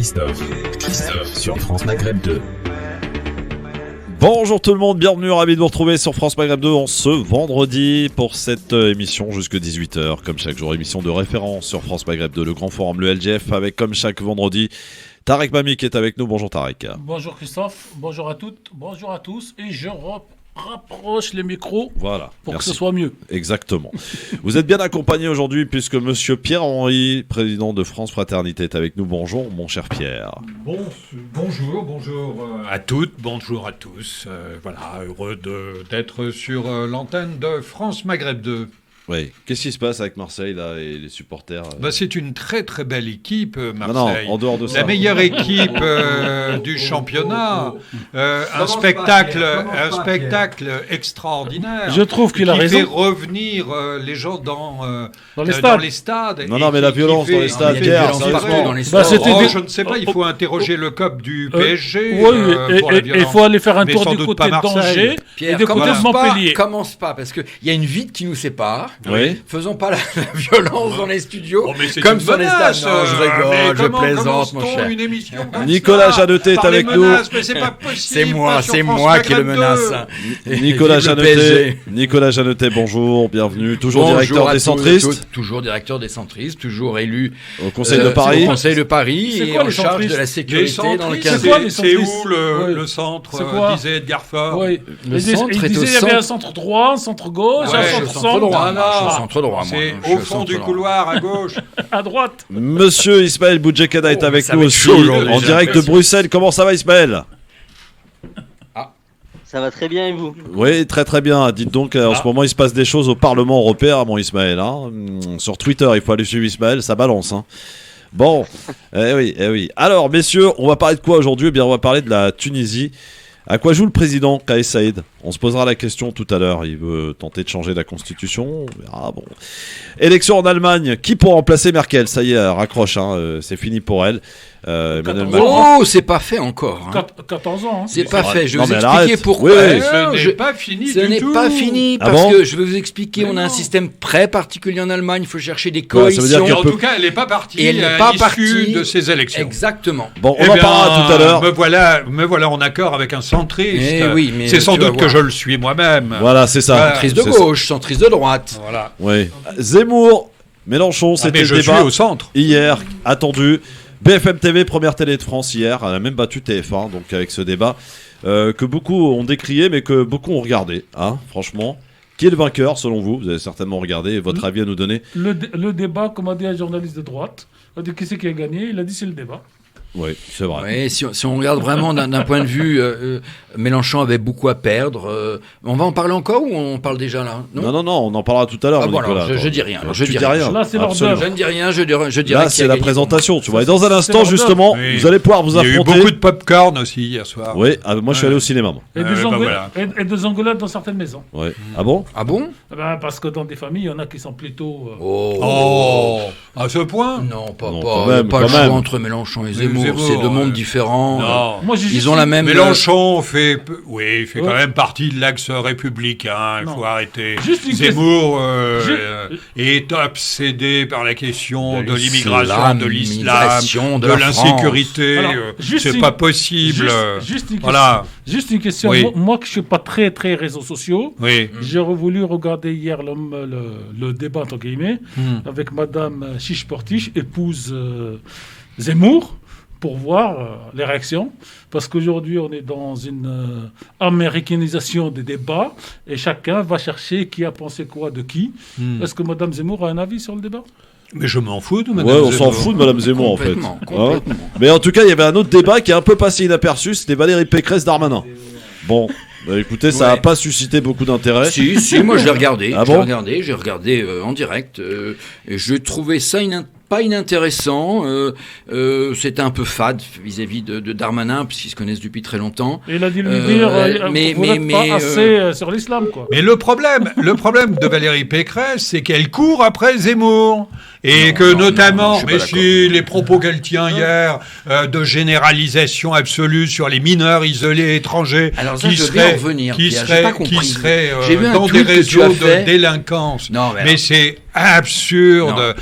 Christophe sur France Maghreb 2. Bonjour tout le monde, bienvenue, ravi de vous retrouver sur France Maghreb 2 en ce vendredi pour cette émission jusque 18h. Comme chaque jour, émission de référence sur France Maghreb 2, le grand forum, le LGF, avec comme chaque vendredi Tarek Mami qui est avec nous. Bonjour Tarek. Bonjour Christophe, bonjour à toutes, bonjour à tous, et je rapproche les micros pour que ce soit mieux. Exactement. Vous êtes bien accompagné aujourd'hui puisque monsieur Pierre-Henri, président de France Fraternité, est avec nous. Bonjour mon cher Pierre. Bonjour à toutes, bonjour à tous. Heureux d'être sur l'antenne de France Maghreb 2. Oui. Qu'est-ce qui se passe avec Marseille là et les supporters C'est une très très belle équipe, Marseille. Non, en dehors de ça. La meilleure équipe du championnat. Un spectacle extraordinaire. Je trouve qu'il a raison. Qui fait revenir les gens dans les stades. Non, mais la violence dans les stades. Je ne sais pas, il faut interroger le COP du PSG. Pour la violence. Il faut aller faire un tour du côté d'Angers et du côté de Montpellier. Commence pas, parce qu'il y a une vitre qui nous sépare. Oui. Faisons pas la violence dans les studios, comme sur les stades. Non, je rigole, je plaisante, mon cher. Nicolas Jeannetet est avec nous. C'est moi qui le menace. Nicolas Jeannetet, bonjour, bienvenue. Toujours directeur des centristes. Toujours directeur des centristes, toujours élu au Conseil de Paris. Au Conseil de Paris et en charge de la sécurité dans le 15e. C'est où le centre, disait Edgar Faure. Le centre est au centre. Il y avait un centre droit, un centre gauche, un centre droit. Centre droit, c'est au fond du couloir à gauche. À droite. Monsieur Ismaël Boudjekada est avec nous aussi en direct de Bruxelles. Comment ça va Ismaël ? Ça va très bien et vous ? Oui, très très bien. Dites donc, en ce moment il se passe des choses au Parlement européen, mon Ismaël. Sur Twitter, il faut aller suivre Ismaël, ça balance. Bon, eh oui. Alors messieurs, on va parler de quoi aujourd'hui ? Eh bien, on va parler de la Tunisie. À quoi joue le président Kais Saïed ? On se posera la question tout à l'heure. Il veut tenter de changer la constitution. Bon. Élection en Allemagne. Qui pour remplacer Merkel ? Ça y est, elle raccroche. C'est fini pour elle. Emmanuel Macron. Oh, c'est pas fait encore. 14 ans. C'est pas fait. Je vais vous expliquer pourquoi. Ce n'est pas fini du tout. Ce n'est pas fini parce que je vais vous expliquer. On a un système très particulier en Allemagne. Il faut chercher des coalitions. En tout cas, elle n'est pas partie. Et elle n'est pas partie de ces élections. Exactement. Bon, on en parlera tout à l'heure. Me voilà en accord avec un centriste. Mais c'est sans doute que je le suis moi-même. Voilà, c'est ça. Centriste de gauche, centriste de droite. Voilà. Oui. Zemmour, Mélenchon, c'était le débat au centre. Hier, attendu. BFM TV, première télé de France hier, elle a même battu TF1, donc avec ce débat que beaucoup ont décrié, mais que beaucoup ont regardé, franchement. Qui est le vainqueur, selon vous ? Vous avez certainement regardé, votre avis à nous donner. Le débat, comme a dit un journaliste de droite, a dit qui c'est qui a gagné ? Il a dit c'est le débat. Oui, c'est vrai. Oui, si on regarde vraiment d'un point de vue, Mélenchon avait beaucoup à perdre. On va en parler encore ou on parle déjà là ? Non, on en parlera tout à l'heure. Nicolas, je dis rien. Je dis rien. Là, c'est l'ordre. Je ne dis rien, je dis là, c'est la présentation, tu vois. Et dans un instant, justement, vous allez pouvoir vous affronter. Il y a eu beaucoup de pop-corn aussi hier soir. Oui, moi je suis allé au cinéma. Et des engueulades dans certaines maisons. Oui. Ah bon ? Parce que dans des familles, il y en a qui sont plutôt... À ce point ? Non, pas le choix entre Mélenchon et Zemmour. C'est deux mondes différents. Ils ont la même. Mélenchon fait quand même partie de l'axe républicain. Il faut arrêter. Zemmour est obsédé par la question de l'immigration, de l'islam, de l'insécurité. C'est pas possible. Juste une question. Moi, qui je suis pas très très réseaux sociaux, j'ai voulu regarder hier le débat entre guillemets avec Madame Chiche-Portiche, épouse Zemmour, pour voir les réactions, parce qu'aujourd'hui on est dans une américanisation des débats et chacun va chercher qui a pensé quoi de qui. Est-ce que Mme Zemmour a un avis sur le débat ? Mais je m'en fous de Mme Zemmour. On s'en fout de Mme Zemmour en fait. Complètement. Mais en tout cas, il y avait un autre débat qui est un peu passé inaperçu, c'était Valérie Pécresse-Darmanin. Bon, écoutez, ça n'a pas suscité beaucoup d'intérêt. Si, moi je l'ai regardé. J'ai regardé en direct. Et je trouvais ça pas inintéressant. C'était un peu fade vis-à-vis de Darmanin, puisqu'ils se connaissent depuis très longtemps. Et il a dit lui dire, vous n'êtes pas assez sur l'islam, quoi. Mais le problème de Valérie Pécresse, c'est qu'elle court après Zemmour. Et notamment, les propos qu'elle tient hier de généralisation absolue sur les mineurs isolés étrangers qui seraient dans des réseaux de délinquance. Mais c'est absurde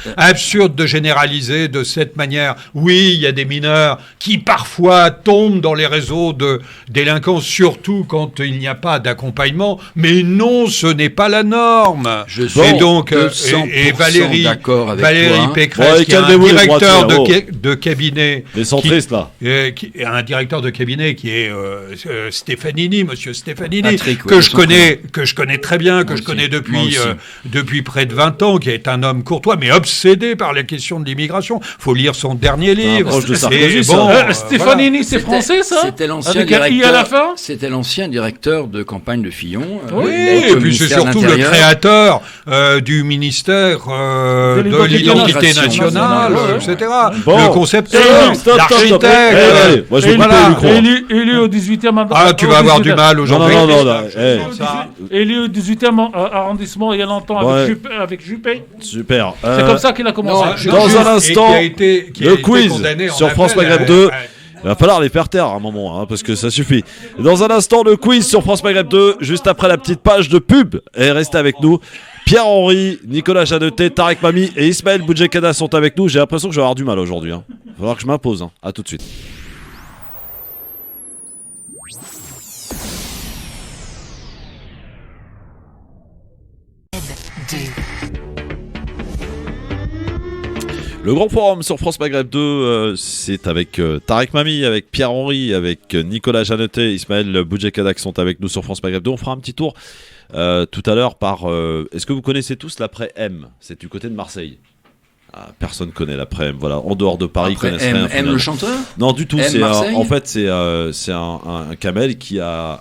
de généraliser de cette manière. Oui, il y a des mineurs qui parfois tombent dans les réseaux de délinquance, surtout quand il n'y a pas d'accompagnement. Mais non, ce n'est pas la norme. Je suis donc, et Valérie Pécresse, qui est un directeur de cabinet, les centristes là, un directeur de cabinet qui est Stefanini, Monsieur Stefanini, Patrick, que je connais très bien, que je connais depuis près de 20 ans, qui est un homme courtois, mais obsédé par les questions de l'immigration. Faut lire son dernier livre. Stefanini, c'est français, ça? C'était l'ancien directeur. C'était l'ancien directeur de campagne de Fillon. Oui, et puis c'est surtout le créateur du ministère de l'identité nationale, etc. Le concepteur, l'architecte. Élu au 18e Ah, tu vas avoir du mal aujourd'hui. Non. Élu au 18e arrondissement il y a longtemps avec Juppé. Super. C'est comme ça qu'il a commencé. Dans un instant, le quiz sur France Maghreb 2. Il va falloir les faire taire à un moment, parce que ça suffit. Dans un instant, le quiz sur France Maghreb 2, juste après la petite page de pub. Et restez avec nous. Pierre-Henri, Nicolas Jeannetet, Tarek Mami et Ismaël Boudjekada sont avec nous. J'ai l'impression que je vais avoir du mal aujourd'hui. Il va falloir que je m'impose. À tout de suite. Le grand forum sur France Maghreb 2, c'est avec Tarek Mami, avec Pierre-Henri, avec Nicolas Jeannetet, Ismaël Boudjekada qui sont avec nous sur France Maghreb 2. On fera un petit tour tout à l'heure par... Est-ce que vous connaissez tous l'après-M? C'est du côté de Marseille. Personne connaît l'après-M, voilà. En dehors de Paris, ils connaissent rien. M le chanteur? Non, du tout. En fait, c'est un camel qui a...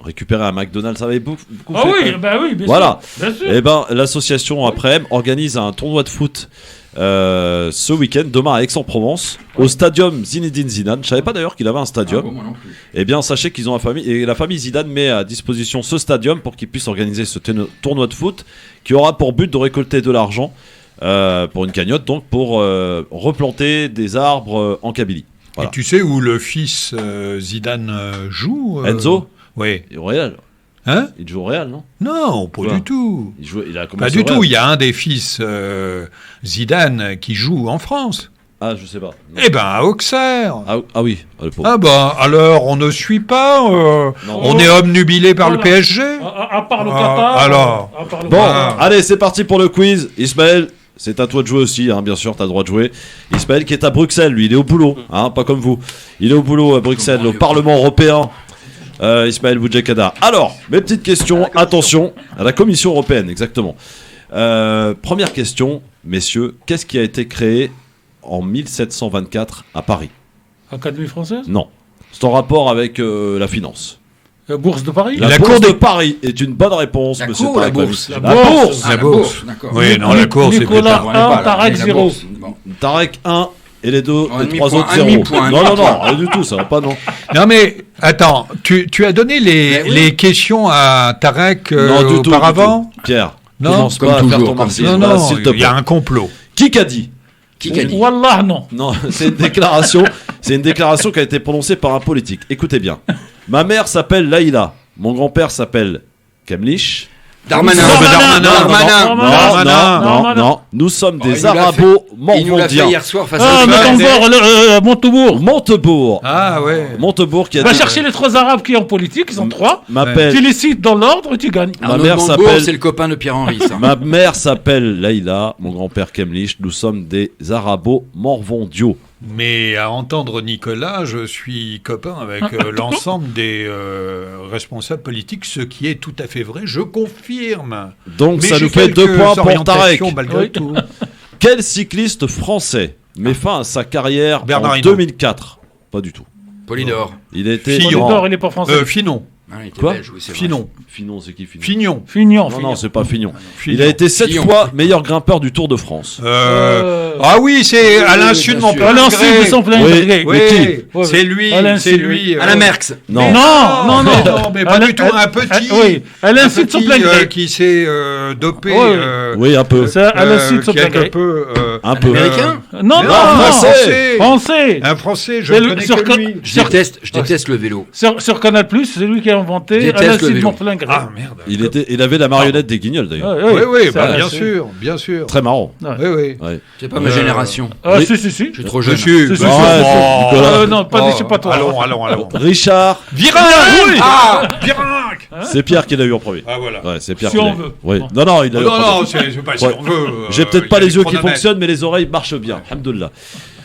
récupérer un McDonald's, ça avait beaucoup oui, bien voilà. sûr. Bien sûr. Et l'association Après-M organise un tournoi de foot ce week-end, demain à Aix-en-Provence, au stadium Zinedine Zidane. Je savais pas d'ailleurs qu'il avait un stadium. Moi non plus. Eh bien, sachez qu'ils ont la famille Zidane met à disposition ce stadium pour qu'ils puissent organiser ce tournoi de foot qui aura pour but de récolter de l'argent pour une cagnotte, donc pour replanter des arbres en Kabylie. Voilà. Et tu sais où le fils Zidane joue Enzo? Oui. Au Real. Hein? Il joue au Real, non? Non, pas du tout. Il a commencé pas du tout. Il y a un des fils Zidane qui joue en France. Ah, je sais pas. Non. Eh ben, à Auxerre. Ah oui. Le pauvre. Ah ben, alors, on ne suit pas. On est obnubilé par le PSG. À part le Qatar. Alors. Allez, c'est parti pour le quiz. Ismaël, c'est à toi de jouer aussi, bien sûr, t'as le droit de jouer. Ismaël qui est à Bruxelles, lui, il est au boulot, pas comme vous. Il est au boulot à Bruxelles, au Parlement européen. Ismaël Boudjekada. Alors, mes petites questions, attention, à la Commission européenne, exactement. Première question, messieurs, qu'est-ce qui a été créé en 1724 à Paris? Académie française? Non. C'est en rapport avec la finance. La Bourse de Paris? La Cour de Paris est une bonne réponse, monsieur Tarek. La bourse. La bourse. D'accord. Oui, non, la course, c'est Nicolas 1, Tarek 0. Tarek 1. Et les trois autres 0. Non, rien du tout, ça va pas, non. Non, mais attends, tu as donné les questions à Tarek auparavant? Pierre, non, commence pas à faire ton marxisme. Non, il y a un complot. Qui qu'a dit? Wallah, non. Non, c'est une déclaration. C'est une déclaration qui a été prononcée par un politique. Écoutez bien. Ma mère s'appelle Laïla. Mon grand-père s'appelle Kamlich. Darmanin. Non. Nous sommes des Arabo-Morvandiens. Il nous l'a fait hier soir face à Montebourg. Ah ouais. Montebourg qui a Va chercher les 3 Arabes qui sont en politique, ils sont 3. Tu les cites dans l'ordre et tu gagnes. Ma mère s'appelle... c'est le copain de Pierre-Henri, ça. Ma mère s'appelle Laïla, mon grand-père Kamlich. Nous sommes des Arabo-Morvandiaux. Mais à entendre Nicolas, je suis copain avec l'ensemble des responsables politiques, ce qui est tout à fait vrai, je confirme. Donc ça nous fait 2 points pour Tarek. Malgré tout. Quel cycliste français met fin à sa carrière en 2004? Pas du tout. Polydor. Il était... Polydor, il n'est pas français. Finon. Quoi? Belge, oui, Finon. Finon, c'est qui Fignon? Fignon. Non, c'est pas Fignon. Il a été 7 fois meilleur grimpeur du Tour de France. Ah oui, c'est à l'insu de mon père. À l'insu de son plein gré. Oui, c'est lui. Alain Merckx. Non, mais pas du tout. Un petit. Oui, à l'insu de son plein gré. Qui s'est dopé. Oui, un peu. À l'insu de son plein gré. Un peu. Américain? Non, Français. Un Français, je ne connais que lui. Je déteste le vélo. Sur Canal+, c'est lui qui a inventé Alain Sidon Flingret. Ah merde. Il avait la marionnette des Guignols d'ailleurs. Oui, bien sûr. Très marrant. Oui. C'est pas ma génération. Si. Je suis trop jeune. Non, pas toi. Allons. Richard. Virenque. Virenque. C'est Pierre qui l'a eu en premier. Ah voilà. Ouais, c'est Pierre Si qui l'a on eu. veut. Oui. Non, il a eu en premier. Non, c'est pas si on veut. J'ai peut-être pas les yeux qui fonctionnent, mais les oreilles marchent bien. Alhamdoulilah.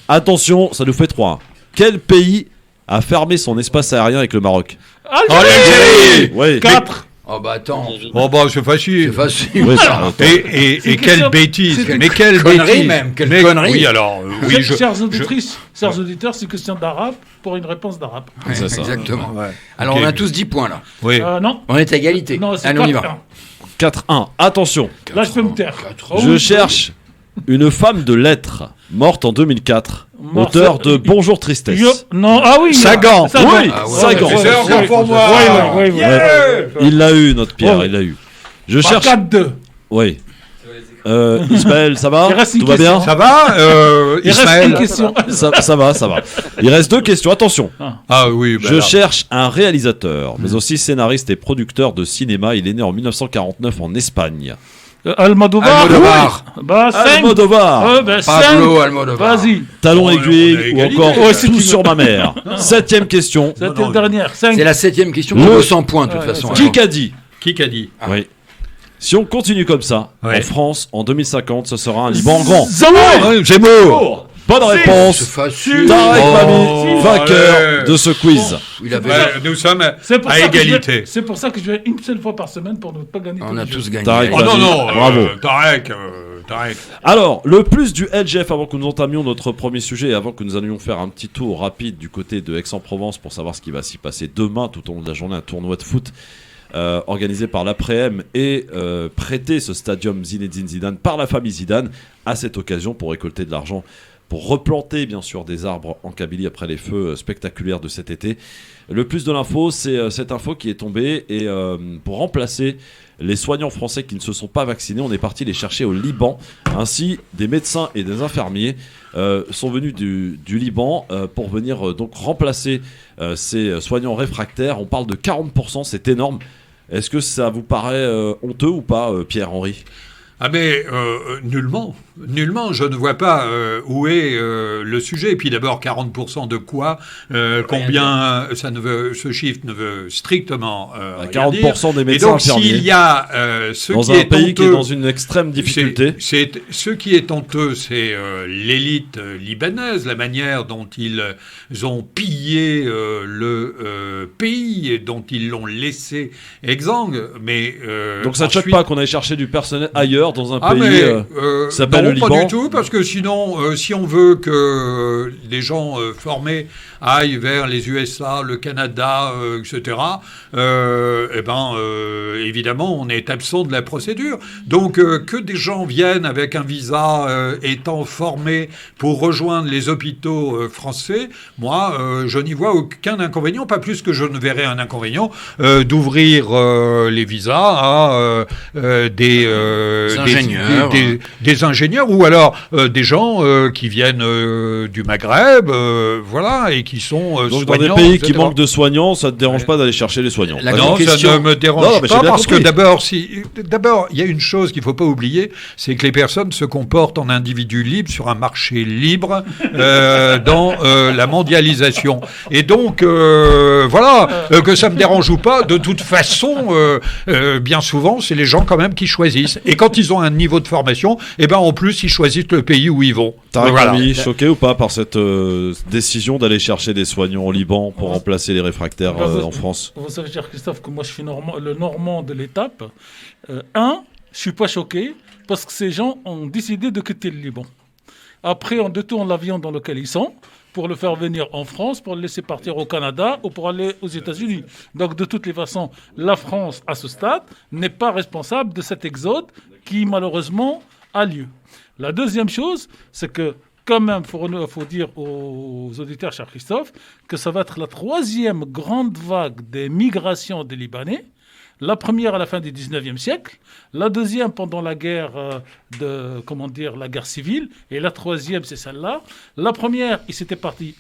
Attention, ça nous fait 3. Quel pays a fermé son espace aérien avec le Maroc? Algérie. Oui. 4. Oh bah attends. Oh bah c'est facile. Oui, Et quelle bêtise. Mais quelle connerie bêtise. même. Quelle connerie. Oui alors. Chers auditeurs, c'est question d'arabe pour une réponse d'arabe. Ouais, c'est ça. Exactement. Ouais. Alors Ok. on a tous 10 points là. Oui. Non. On est à égalité. Non, c'est Allez, on y va. 4-1. Attention. Là, je peux me taire. Je cherche une femme de lettres morte en 2004. Auteur de Bonjour Tristesse. Non, oui. Sagan. Oui, Ah ouais. Sagan. C'est encore pour moi. Oui. Il l'a eu, notre Pierre, il l'a eu. Je cherche. 4-2. Oui. Ismaël, ça va? Il reste une Tout va bien? question. Ça va, Il reste Ismaël? une question. Ça va. Il reste 2 questions. Attention. Ah oui. Je cherche un réalisateur, mais aussi scénariste et producteur de cinéma. Il est né en 1949 en Espagne. Almodovar. Almodovar. Bah, 5. Almodovar. Pablo Almodovar. Vas-y. Talon on aiguille a ou égalité. encore Ouais, tout sur ma mère. 7ème question. C'était la dernière. 5. C'est la 7ème question. Le- On vaut 100 points de toute façon. Qui qu'a dit? Qui qu'a dit? Oui. Si on continue comme ça, Ouais. en France, en 2050, ce sera un Liban grand. Zemmour. Zemmour. Bonne C'est réponse. facile. Tarek Oh, Mami, vainqueur allez. de ce quiz. Il avait. Nous sommes C'est pour à ça que égalité. c'est pour ça que je vais une seule fois par semaine pour ne pas gagner. On tous a les tous jeux. gagné. Tarek Oh non, non, Bravo. Tarek. Alors, le plus du LGF, avant que nous entamions notre premier sujet et avant que nous allions faire un petit tour rapide du côté de Aix-en-Provence pour savoir ce qui va s'y passer demain tout au long de la journée, un tournoi de foot organisé par l'Après-M et prêté ce stadium Zinedine Zidane par la famille Zidane à cette occasion pour récolter de l'argent pour replanter bien sûr des arbres en Kabylie après les feux spectaculaires de cet été. Le plus de l'info, c'est cette info qui est tombée et pour remplacer les soignants français qui ne se sont pas vaccinés, on est parti les chercher au Liban. Ainsi, des médecins et des infirmiers sont venus du Liban pour venir donc remplacer ces soignants réfractaires. On parle de 40%, c'est énorme. Est-ce que ça vous paraît honteux ou pas, Pierre-Henri ? Ah mais nullement, je ne vois pas où est le sujet. Et puis d'abord 40% de quoi, combien ça ne veut, ce chiffre ne veut strictement rien 40% des Et médecins donc infirmiers. s'il y a ce dans qui un est pays qui est honteux, dans une extrême difficulté. ce qui est honteux, c'est l'élite libanaise, la manière dont ils ont pillé le pays et dont ils l'ont laissé exsangue. Mais Donc ça ne choque ensuite- pas qu'on aille chercher du personnel ailleurs dans un Ah pays mais qui s'appelle non, le pas Liban. du tout, parce que sinon, si on veut que les gens formés aillent vers les USA, le Canada, etc., évidemment, on est absent de la procédure. Donc, que des gens viennent avec un visa étant formés pour rejoindre les hôpitaux français, moi, je n'y vois aucun inconvénient, pas plus que je ne verrais un inconvénient d'ouvrir les visas à des ingénieurs. des ingénieurs ou alors des gens qui viennent du Maghreb, voilà, et qui sont Donc dans des soignants, pays etc. qui manquent de soignants, ça ne te dérange pas d'aller chercher les soignants. La Vas-y. grande Non, ça question- ne me dérange Non, mais j'ai pas bien parce compris. que d'abord, il y a une chose qu'il ne faut pas oublier, c'est que les personnes se comportent en individus libres sur un marché libre dans la mondialisation. Et donc, voilà, que ça me dérange ou pas, de toute façon, bien souvent, c'est les gens quand même qui choisissent. Et quand ils ont un niveau de formation, eh ben en plus, ils choisissent le pays où ils vont. Tarek Voilà. Mami, choqué ou pas par cette décision d'aller chercher des soignants au Liban pour remplacer les réfractaires en France? Vous savez, cher Christophe, que moi je suis le normand de l'étape. Je suis pas choqué parce que ces gens ont décidé de quitter le Liban. Après, on détourne l'avion dans lequel ils sont pour le faire venir en France, pour le laisser partir au Canada ou pour aller aux États-Unis. Donc, de toutes les façons, la France, à ce stade, n'est pas responsable de cet exode qui, malheureusement, a lieu. La deuxième chose, c'est que, quand même, il faut dire aux auditeurs, cher Christophe, que ça va être la 3e grande vague des migrations des Libanais. La première à la fin du 19e siècle, la deuxième pendant la guerre la guerre civile, et la troisième, c'est celle-là. La première, ils s'étaient partis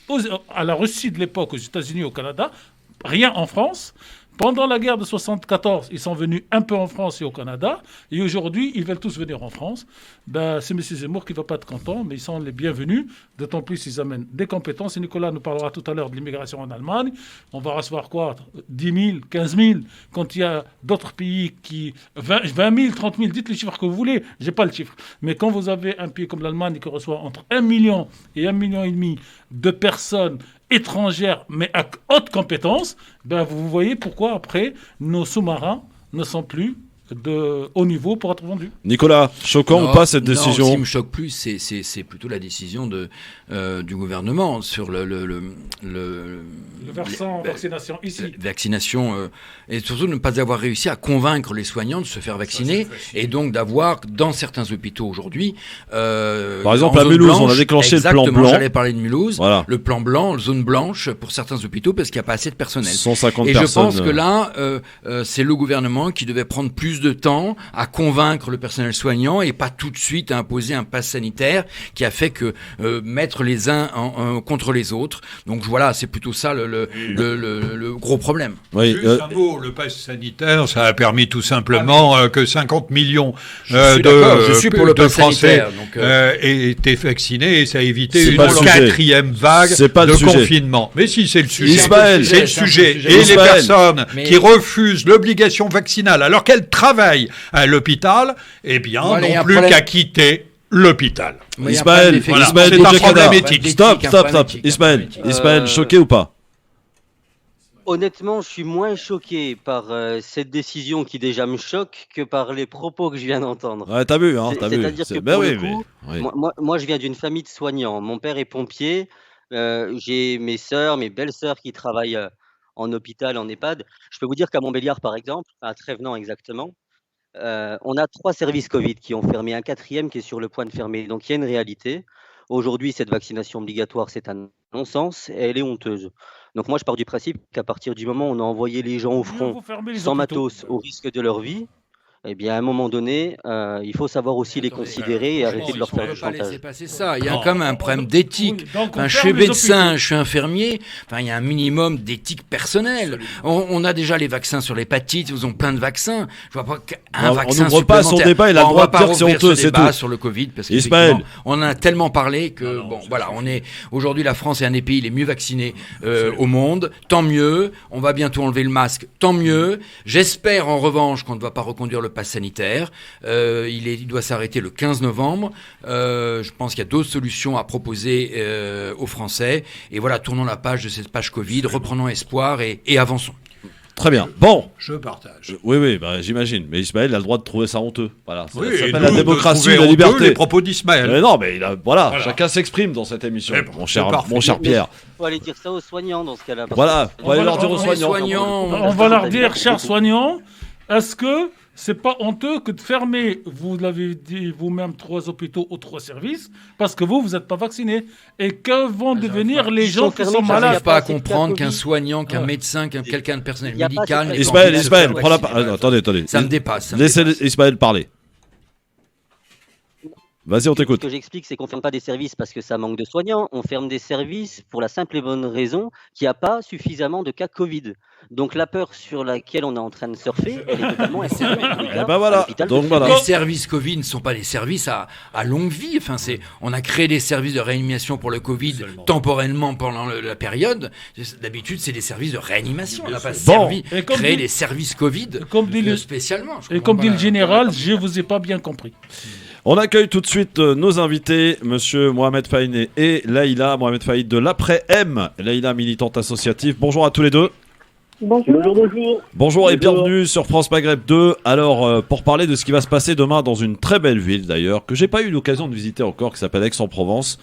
à la Russie de l'époque, aux États-Unis, au Canada, rien en France. Pendant la guerre de 1974, ils sont venus un peu en France et au Canada. Et aujourd'hui, ils veulent tous venir en France. C'est M. Zemmour qui ne va pas être content, mais ils sont les bienvenus. D'autant plus, ils amènent des compétences. Et Nicolas nous parlera tout à l'heure de l'immigration en Allemagne. On va recevoir quoi 10 000, 15 000, quand il y a d'autres pays qui... 20 000, 30 000, dites les chiffres que vous voulez. Je n'ai pas le chiffre. Mais quand vous avez un pays comme l'Allemagne qui reçoit entre 1 million et 1,5 million de personnes étrangères, mais à haute compétence, vous voyez pourquoi après nos sous-marins ne sont plus de haut niveau pour être vendus. Nicolas, choquant ou pas cette décision? Ce qui me choque plus, c'est plutôt la décision du gouvernement sur le versant vaccination ici. Vaccination, et surtout ne pas avoir réussi à convaincre les soignants de se faire vacciner, et donc d'avoir dans certains hôpitaux aujourd'hui... par exemple à Mulhouse, on a déclenché le plan blanc. J'allais parler de Mulhouse, voilà. Le plan blanc, zone blanche pour certains hôpitaux parce qu'il n'y a pas assez de personnel. 150 et personnes. Je pense que là, c'est le gouvernement qui devait prendre plus de temps à convaincre le personnel soignant et pas tout de suite à imposer un pass sanitaire qui a fait que mettre les uns contre les autres. Donc voilà, c'est plutôt ça le gros problème. Oui, juste un mot, le pass sanitaire, ça a permis tout simplement que 50 millions de Français aient été vaccinés et ça a évité une quatrième vague de confinement. Mais si, c'est le sujet. Ismaël, c'est le sujet. Et les personnes qui refusent l'obligation vaccinale alors qu'elles travaillent à l'hôpital, n'ont plus qu'à quitter l'hôpital. Ismaël, c'est un problème éthique. Stop. Ismaël, choqué ou pas? Honnêtement, je suis moins choqué par cette décision qui déjà me choque que par les propos que je viens d'entendre. Ouais, t'as vu. C'est-à-dire que pour le coup, moi, je viens d'une famille de soignants. Mon père est pompier. J'ai mes sœurs, mes belles-sœurs qui travaillent en hôpital, en EHPAD. Je peux vous dire qu'à Montbéliard, par exemple, à Trévenans exactement, on a 3 services Covid qui ont fermé, un 4e qui est sur le point de fermer. Donc il y a une réalité. Aujourd'hui, cette vaccination obligatoire, c'est un non-sens et elle est honteuse. Donc moi, je pars du principe qu'à partir du moment où on a envoyé les gens au front sans matos, au risque de leur vie, à un moment donné, il faut savoir aussi les considérer et arrêter de leur faire du chantage. On ne peut pas laisser passer ça. Il y a quand même un problème d'éthique. Je suis médecin, je suis infirmier. Il y a un minimum d'éthique personnelle. On a déjà les vaccins sur l'hépatite. Ils ont plein de vaccins. Je vois pas qu'un vaccin on n'ouvre pas son débat. Il a le droit de dire que c'est honteux. C'est tout. Sur le Covid, parce qu'effectivement, on en a tellement parlé que aujourd'hui la France est un des pays les mieux vaccinés au monde. Tant mieux. On va bientôt enlever le masque. Tant mieux. J'espère en revanche qu'on ne va pas reconduire le pass sanitaire. Il doit s'arrêter le 15 novembre. Je pense qu'il y a d'autres solutions à proposer aux Français. Et voilà, tournons la page de cette page Covid, reprenons espoir et avançons. Très bien. Bon. Je partage. Oui, j'imagine. Mais Ismaël a le droit de trouver ça honteux. Voilà. Ça s'appelle la démocratie, la liberté. Les propos d'Ismaël. Mais non, mais chacun s'exprime dans cette émission. Mon cher Pierre. Il faut aller dire ça aux soignants dans ce cas-là. Voilà. On va aller leur dire aux soignants. On va leur dire, chers soignants, est-ce que c'est pas honteux que de fermer, vous l'avez dit vous-même, 3 hôpitaux ou 3 services, parce que vous n'êtes pas vaccinés. Et que vont devenir les gens qui sont malades? Il n'y a pas à comprendre qu'un soignant, qu'un médecin, quelqu'un de personnel médical... Ismaël, prends la parole. Attendez. Ça me dépasse. Laissez Ismaël parler. Vas-y, on t'écoute. Ce que j'explique, c'est qu'on ne ferme pas des services parce que ça manque de soignants. On ferme des services pour la simple et bonne raison qu'il n'y a pas suffisamment de cas Covid. Donc la peur sur laquelle on est en train de surfer, elle est totalement insécure. Les services Covid ne sont pas des services à longue vie. On a créé des services de réanimation pour le Covid temporairement pendant la période. D'habitude, c'est des services de réanimation. On n'a pas créé des services Covid spécialement. Et comme dit le général, je ne vous ai pas bien compris. On accueille tout de suite nos invités, monsieur Mohamed Fahine et Laïla Mohamed Fahine de l'Après-M. Laïla, militante associative. Bonjour à tous les deux. Bonjour. Bonjour et bienvenue sur France Maghreb 2. Alors, pour parler de ce qui va se passer demain dans une très belle ville d'ailleurs, que j'ai pas eu l'occasion de visiter encore, qui s'appelle Aix-en-Provence.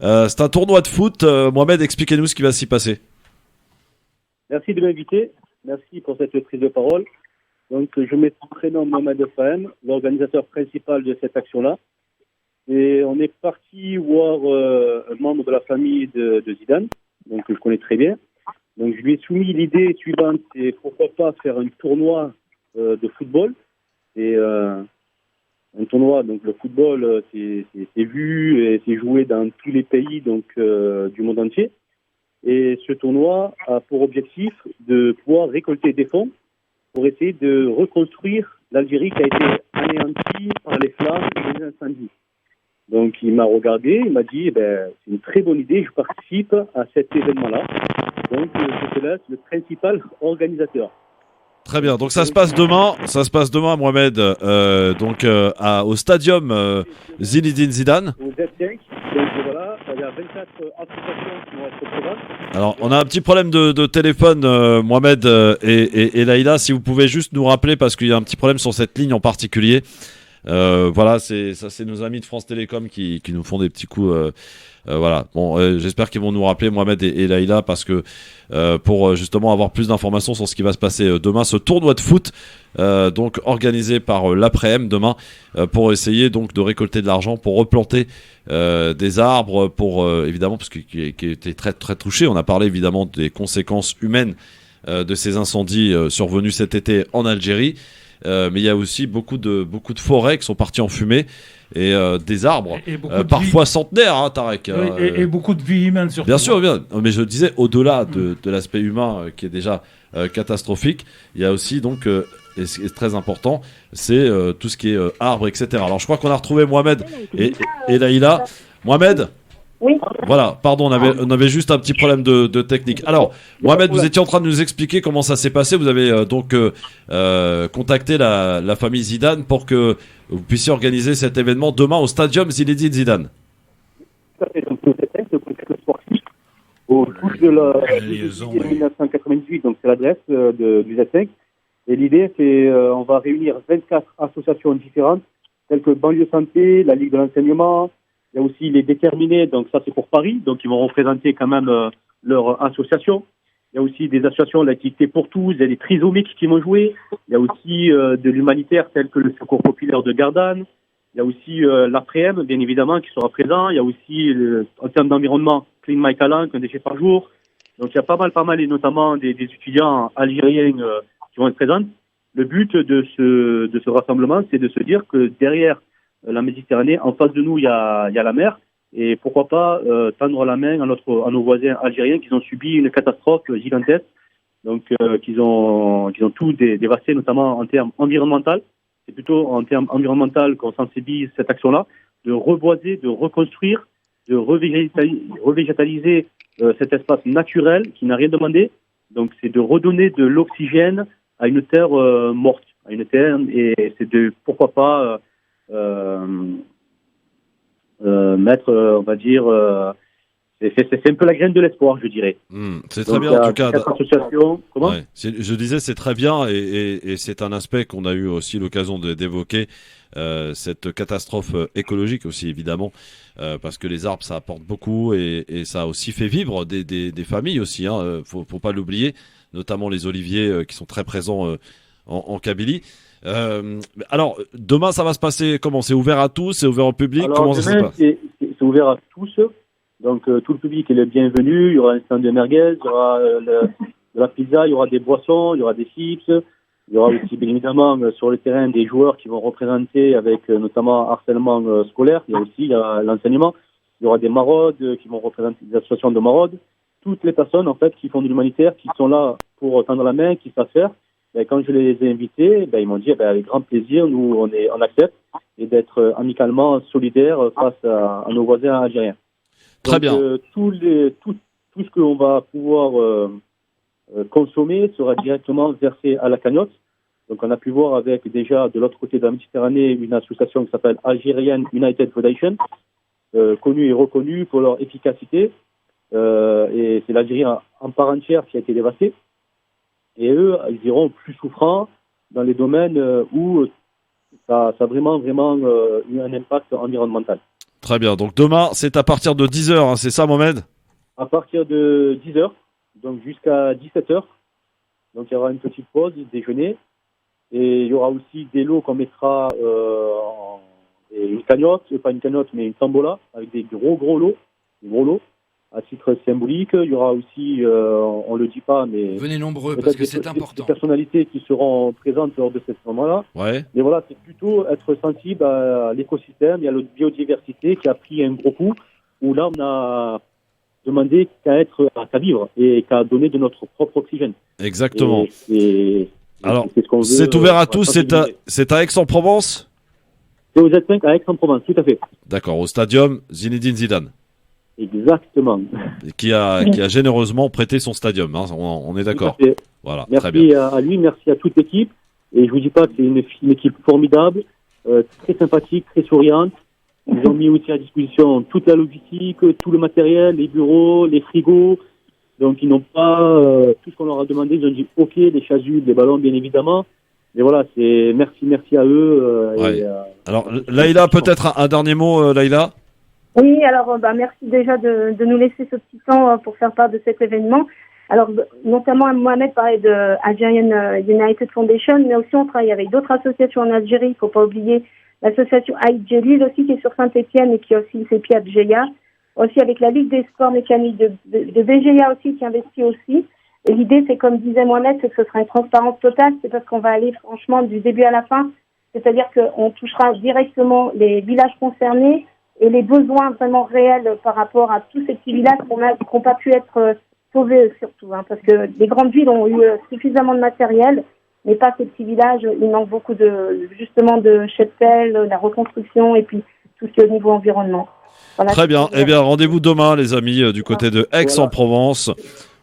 C'est un tournoi de foot. Mohamed, expliquez-nous ce qui va s'y passer. Merci de m'inviter. Merci pour cette prise de parole. Donc, je mets mon prénom Mohamed Fahine, l'organisateur principal de cette action-là. Et on est parti voir un membre de la famille de Zidane, donc que je connais très bien. Donc, je lui ai soumis l'idée suivante, c'est pourquoi pas faire un tournoi de football. C'est un tournoi, donc le football, c'est vu et c'est joué dans tous les pays donc, du monde entier. Et ce tournoi a pour objectif de pouvoir récolter des fonds pour essayer de reconstruire l'Algérie qui a été anéantie par les flammes et les incendies. Donc il m'a regardé, il m'a dit c'est une très bonne idée, je participe à cet événement-là. Donc je te laisse le principal organisateur. Très bien, donc ça se passe demain, Mohamed, au stadium Zinedine Zidane. Au Z5, donc voilà, il y a 24 associations qui vont être présentes. Alors, on a un petit problème de téléphone, Mohamed et Laïla, si vous pouvez juste nous rappeler, parce qu'il y a un petit problème sur cette ligne en particulier. Voilà, c'est nos amis de France Télécom qui nous font des petits coups. Voilà. Bon, j'espère qu'ils vont nous rappeler, Mohamed et Laïla, parce que pour justement avoir plus d'informations sur ce qui va se passer demain, ce tournoi de foot, donc organisé par l'Après-M demain, pour essayer donc de récolter de l'argent pour replanter des arbres, pour évidemment parce qui était très très touché. On a parlé évidemment des conséquences humaines de ces incendies survenus cet été en Algérie. Mais il y a aussi beaucoup de forêts qui sont parties en fumée et des arbres, parfois centenaires, hein, Tarek. Et beaucoup de vies humaines surtout. Bien sûr, bien. Mais je disais, au-delà de l'aspect humain qui est déjà catastrophique, il y a aussi donc, et c'est très important, c'est tout ce qui est arbres, etc. Alors je crois qu'on a retrouvé Mohamed et Laïla. Mohamed ? Oui. Voilà, pardon, on avait juste un petit problème de technique. Alors, Mohamed, vous étiez en train de nous expliquer comment ça s'est passé. Vous avez contacté la famille Zidane pour que vous puissiez organiser cet événement demain au stadium Zinedine Zidane. Ça fait donc le complexe sportif au touche de la liaison 1998, donc c'est l'adresse du Z5. Et l'idée, c'est on va réunir 24 associations différentes, telles que Banlieue Santé, la Ligue de l'enseignement. Il y a aussi les déterminés, donc ça c'est pour Paris, donc ils vont représenter quand même leur association. Il y a aussi des associations, l'activité pour tous, il y a des trisomiques qui vont jouer. Il y a aussi de l'humanitaire tel que le Secours populaire de Gardanne. Il y a aussi l'Après-M, bien évidemment, qui sera présent. Il y a aussi, en termes d'environnement, Clean My Calanque, un déchet par jour. Donc il y a pas mal, et notamment des étudiants algériens qui vont être présents. Le but de ce rassemblement, c'est de se dire que derrière la Méditerranée, en face de nous, il y a la mer. Et pourquoi pas tendre la main à nos voisins algériens qui ont subi une catastrophe gigantesque, donc qu'ils ont tout dévasté, notamment en termes environnementaux. C'est plutôt en termes environnementaux qu'on sensibilise cette action-là, de reboiser, de reconstruire, de revégétaliser cet espace naturel qui n'a rien demandé. Donc c'est de redonner de l'oxygène à une terre morte, à une terre, et c'est de pourquoi pas mettre, on va dire, c'est un peu la graine de l'espoir, je dirais. C'est très bien, en tout cas. Comment je disais, c'est très bien, et c'est un aspect qu'on a eu aussi l'occasion d'évoquer, cette catastrophe écologique aussi, évidemment, parce que les arbres, ça apporte beaucoup, et ça a aussi fait vivre des familles aussi, hein, faut pas l'oublier, notamment les oliviers qui sont très présents en Kabylie. Alors, demain, ça va se passer comment? C'est ouvert à tous? C'est ouvert au public? Alors, comment ça se passe? C'est ouvert à tous. Donc, tout le public est le bienvenu. Il y aura un stand de merguez, il y aura de la pizza, il y aura des boissons, il y aura des chips. Il y aura aussi, bien évidemment, sur le terrain, des joueurs qui vont représenter avec notamment harcèlement scolaire. Il y a l'enseignement. Il y aura des maraudes qui vont représenter des associations de maraudes. Toutes les personnes, en fait, qui font de l'humanitaire, qui sont là pour tendre la main, qui savent faire. Ben, quand je les ai invités, ils m'ont dit avec grand plaisir, nous on accepte, et d'être amicalement solidaires face à nos voisins algériens. Très bien. Tout ce qu'on va pouvoir consommer sera directement versé à la cagnotte. Donc on a pu voir avec déjà de l'autre côté de la Méditerranée une association qui s'appelle Algerian United Foundation, connue et reconnue pour leur efficacité. Et c'est l'Algérie en part entière qui a été dévastée. Et eux, ils iront plus souffrants dans les domaines où ça a vraiment eu un impact environnemental. Très bien. Donc demain, c'est à partir de 10h, hein, c'est ça, Mohamed? À partir de 10h, donc jusqu'à 17h. Donc il y aura une petite pause, déjeuner. Et il y aura aussi des lots qu'on mettra, une cagnotte, pas une cagnotte, mais une tambola, avec des gros lots. à titre symbolique. Il y aura aussi, on le dit pas, mais venez nombreux parce que c'est important. Des personnalités qui seront présentes lors de ce moment-là. Ouais. Mais voilà, c'est plutôt être sensible à l'écosystème, il y a la biodiversité qui a pris un gros coup, où là on a demandé qu'à vivre et qu'à donner de notre propre oxygène. Exactement. Alors, c'est c'est ouvert à tous, c'est à Aix-en-Provence? C'est aux Z5 à Aix-en-Provence, tout à fait. D'accord, au stadium Zinedine Zidane. Exactement. Qui a généreusement prêté son stadium, hein, on est d'accord. Voilà, merci très bien. à lui, merci à toute l'équipe. Et je vous dis pas que c'est une équipe formidable, très sympathique, très souriante. Ils ont mis aussi à disposition toute la logistique, tout le matériel, les bureaux, les frigos. Donc ils n'ont pas tout ce qu'on leur a demandé. Ils ont dit OK, les chasubles, les ballons, bien évidemment. Mais voilà, c'est merci à eux. Ouais. Alors Laïla, peut-être un dernier mot, Laïla. Oui, alors merci déjà de nous laisser ce petit temps pour faire part de cet événement. Alors, notamment, Mohamed parlait de Algerian United Foundation, mais aussi on travaille avec d'autres associations en Algérie. Il ne faut pas oublier l'association Aïd Djelil aussi qui est sur Saint-Etienne et qui a aussi ses pieds à Bjeya. Aussi avec la Ligue des sports mécaniques de Béjaïa aussi qui investit aussi. Et l'idée, c'est comme disait Mohamed, c'est que ce sera une transparence totale. C'est parce qu'on va aller franchement du début à la fin. C'est-à-dire qu'on touchera directement les villages concernés et les besoins vraiment réels par rapport à tous ces petits villages qui n'ont pas pu être sauvés surtout. Parce que les grandes villes ont eu suffisamment de matériel, mais pas ces petits villages. Il manque beaucoup de cheptel, la reconstruction et puis tout ce qui est au niveau environnement. Voilà. Très bien. Eh bien, rendez-vous demain, les amis, du côté de Aix-en-Provence.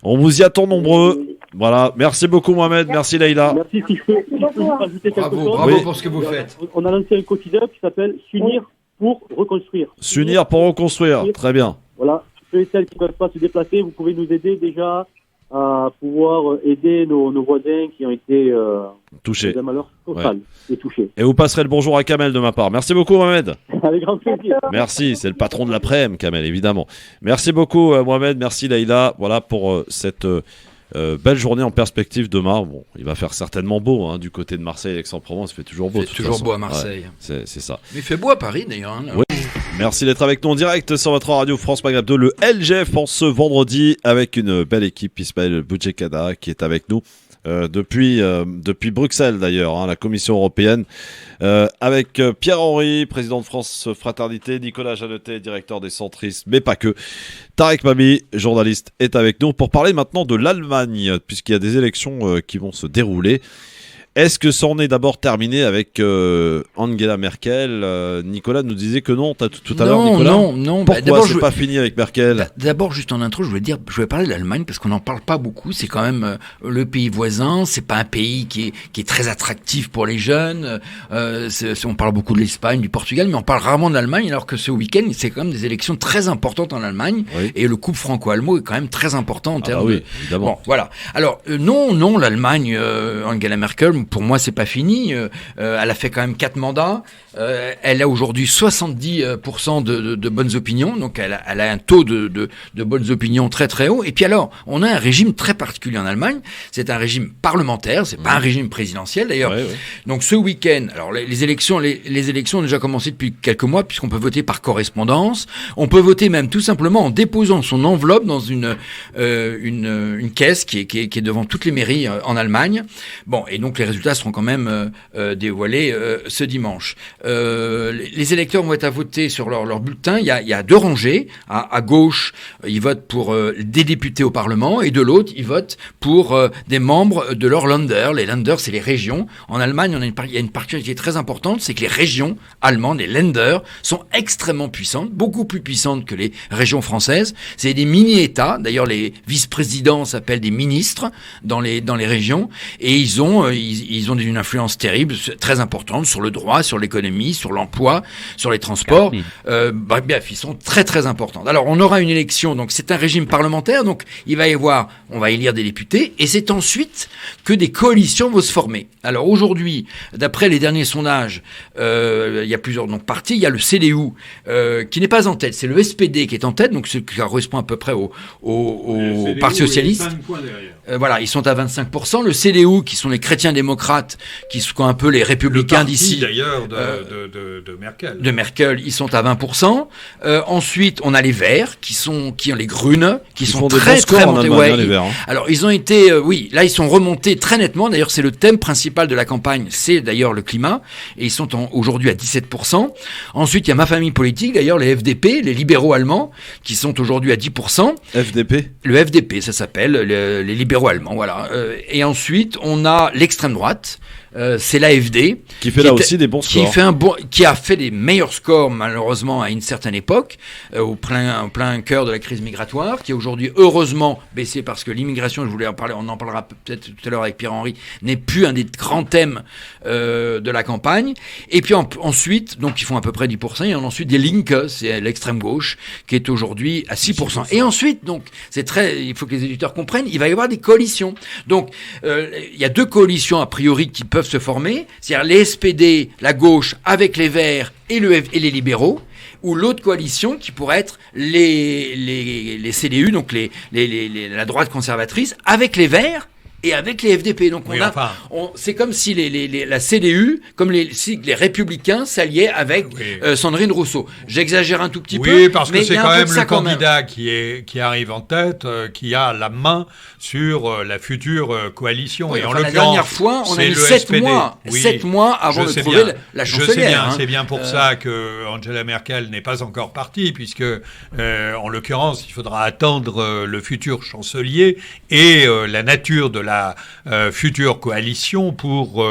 On vous y attend nombreux. Voilà. Merci beaucoup, Mohamed. Merci, Laïla. Merci. Si je peux rajouter quelque chose. Bravo pour ce que vous faites. On a lancé un quotidien qui s'appelle S'unir pour reconstruire. S'unir pour reconstruire. Très bien. Voilà. Ceux et celles qui ne peuvent pas se déplacer, vous pouvez nous aider déjà à pouvoir aider nos voisins qui ont été touchés. D'un malheur total et touchés. Et vous passerez le bonjour à Kamel de ma part. Merci beaucoup, Mohamed. Avec grand plaisir. Merci, c'est le patron de l'après-midi, Kamel, évidemment. Merci beaucoup, Mohamed. Merci, Laïla. Voilà pour cette belle journée en perspective demain. Bon, il va faire certainement beau du côté de Marseille, Aix-en-Provence. Il fait toujours beau. Il fait toujours beau à Marseille. Ouais, c'est ça. Mais il fait beau à Paris, d'ailleurs. Oui. Merci d'être avec nous en direct sur votre radio France Maghreb 2, le LGF en ce vendredi avec une belle équipe, Ismaël Boudjekada qui est avec nous depuis Bruxelles d'ailleurs, la Commission européenne, avec Pierre-Henri, président de France Fraternité, Nicolas Jeannetet, directeur des centristes, mais pas que. Tarek Mami, journaliste, est avec nous pour parler maintenant de l'Allemagne, puisqu'il y a des élections qui vont se dérouler. Est-ce que ça en est d'abord terminé avec Angela Merkel? Nicolas nous disait que non, tout à l'heure, Nicolas. Non. Pourquoi c'est pas fini avec Merkel? D'abord, juste en intro, je vais parler de l'Allemagne parce qu'on n'en parle pas beaucoup. C'est quand même le pays voisin. C'est pas un pays qui est très attractif pour les jeunes. On parle beaucoup de l'Espagne, du Portugal, mais on parle rarement de l'Allemagne. Alors que ce week-end, c'est quand même des élections très importantes en Allemagne. Oui. Et le couple franco-allemand est quand même très important en termes de. Évidemment. Bon, voilà. Alors non, l'Allemagne, Angela Merkel. Pour moi, c'est pas fini. Elle a fait quand même 4 mandats. Elle a aujourd'hui 70% de bonnes opinions. Donc, elle a un taux de bonnes opinions très très haut. Et puis alors, on a un régime très particulier en Allemagne. C'est un régime parlementaire. C'est pas un régime présidentiel d'ailleurs. Ouais. Donc, ce week-end, alors les élections ont déjà commencé depuis quelques mois puisqu'on peut voter par correspondance. On peut voter même tout simplement en déposant son enveloppe dans une caisse qui est devant toutes les mairies en Allemagne. Bon, et donc les résultats seront quand même dévoilés ce dimanche. Les électeurs vont être à voter sur leur bulletin. Il y a 2 rangées. À gauche, ils votent pour des députés au Parlement, et de l'autre, ils votent pour des membres de leur Länder. Les Länder, c'est les régions. En Allemagne, il y a une particularité très importante, c'est que les régions allemandes, les Länder, sont extrêmement puissantes, beaucoup plus puissantes que les régions françaises. C'est des mini-États. D'ailleurs, les vice-présidents s'appellent des ministres dans les régions, et ils ont une influence terrible, très importante sur le droit, sur l'économie, sur l'emploi, sur les transports. Bref, ils sont très très importants. Alors, on aura une élection, donc c'est un régime parlementaire, donc on va élire des députés, et c'est ensuite que des coalitions vont se former. Alors aujourd'hui, d'après les derniers sondages, il y a plusieurs partis. Il y a le CDU qui n'est pas en tête, c'est le SPD qui est en tête, donc ce qui correspond à peu près au Parti socialiste. Voilà, ils sont à 25%. Le CDU, qui sont les chrétiens démocrates, démocrates, qui sont un peu les républicains d'ici. D'ailleurs de Merkel. De Merkel, ils sont à 20%. Ensuite, on a les Verts, qui ont les Grunes, qui sont très montés. Les Verts, hein. Alors, ils ont été, là, ils sont remontés très nettement. D'ailleurs, c'est le thème principal de la campagne, c'est d'ailleurs le climat, et ils sont aujourd'hui à 17%. Ensuite, il y a ma famille politique, d'ailleurs, les FDP, les libéraux allemands, qui sont aujourd'hui à 10%. FDP. Le FDP, ça s'appelle, les libéraux allemands, voilà. Et ensuite, on a l'extrême droite. C'est l'AfD qui fait là aussi des bons scores, qui a fait des meilleurs scores malheureusement à une certaine époque, au plein cœur de la crise migratoire, qui a aujourd'hui heureusement baissé parce que l'immigration, je voulais en parler, on en parlera peut-être tout à l'heure avec Pierre-Henri, n'est plus un des grands thèmes de la campagne. Et puis ensuite, donc ils font à peu près 10%, et ensuite des Linke, c'est l'extrême gauche, qui est aujourd'hui à 6%. Et ensuite, donc il faut que les éditeurs comprennent, il va y avoir des coalitions. Donc il y a deux coalitions a priori qui peuvent se former, c'est-à-dire les SPD, la gauche, avec les Verts et les libéraux, ou l'autre coalition qui pourrait être les CDU, donc la droite conservatrice, avec les Verts et avec les FDP. Donc c'est comme si la CDU, comme si les Républicains s'alliaient avec Sandrine Rousseau. J'exagère un tout petit peu. Oui, parce que c'est quand même le candidat qui arrive en tête, qui a la main sur la future coalition. Oui, et en la dernière fois, on a mis 7 mois avant de trouver la chancelière. Je sais bien, c'est bien pour ça que Angela Merkel n'est pas encore partie, puisque en l'occurrence, il faudra attendre le futur chancelier et la nature de la future coalition pour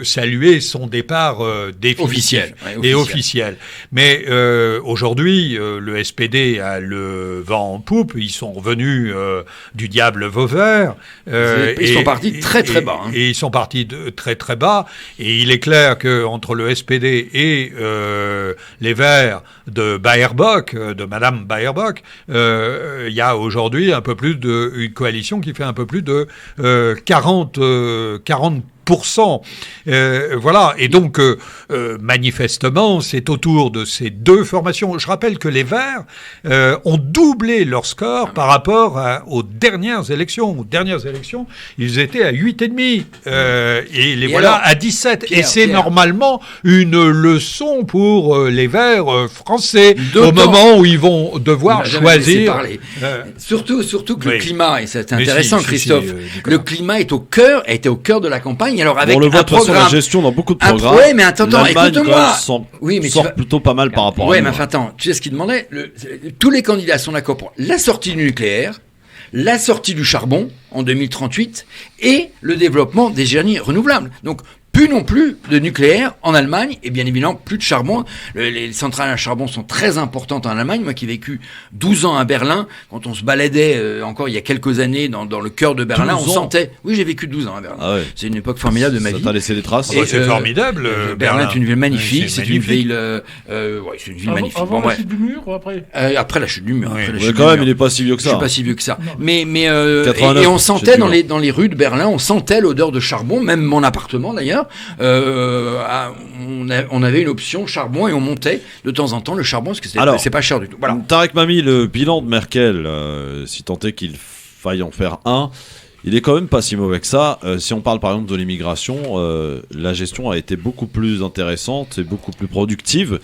saluer son départ définitif et officiel. Mais aujourd'hui, le SPD a le vent en poupe. Ils sont revenus du diable Vauvert. Ils sont partis très très bas. Et ils sont partis de très très bas. Et il est clair qu'entre le SPD et les Verts de Baerbock, de Madame Baerbock, il y a aujourd'hui une coalition qui fait un peu plus de 40%. Voilà, et donc manifestement c'est autour de ces deux formations. Je rappelle que les Verts ont doublé leur score par rapport aux dernières élections. Ils étaient à 8,5 et les voilà à 17. Pierre, et c'est normalement une leçon pour les Verts français au moment où ils vont devoir choisir. Surtout que le climat, et c'est intéressant, Christophe, le climat a été au cœur de la campagne. Alors avec on le voit de toute façon la gestion dans beaucoup de programmes. Oui, mais attends, écoute-moi. Sort plutôt pas mal par rapport à nous. Oui, mais attends, tu sais ce qu'il demandait tous les candidats sont d'accord pour la sortie du nucléaire, la sortie du charbon en 2038 et le développement des énergies renouvelables. Donc, plus non plus de nucléaire en Allemagne, et bien évidemment plus de charbon. Les centrales à charbon sont très importantes en Allemagne. Moi qui ai vécu 12 ans à Berlin, quand on se baladait encore il y a quelques années dans le cœur de Berlin, on sentait... Oui, j'ai vécu 12 ans à Berlin. Ah ouais. C'est une époque formidable de ma vie. Ça t'a laissé des traces. C'est formidable. Berlin est une ville magnifique. C'est une ville magnifique. Avant la chute du mur ou après Après la chute du mur. Quand même, il n'est pas si vieux que ça. Je suis pas si vieux que ça. Mais et on sentait dans les rues de Berlin, on sentait l'odeur de charbon, même mon appartement d'ailleurs. On avait une option charbon et on montait de temps en temps le charbon parce que c'est pas cher du tout. Voilà. Tarek Mami, le bilan de Merkel, si tant est qu'il faille en faire un, il est quand même pas si mauvais que ça. Si on parle par exemple de l'immigration, la gestion a été beaucoup plus intéressante et beaucoup plus productive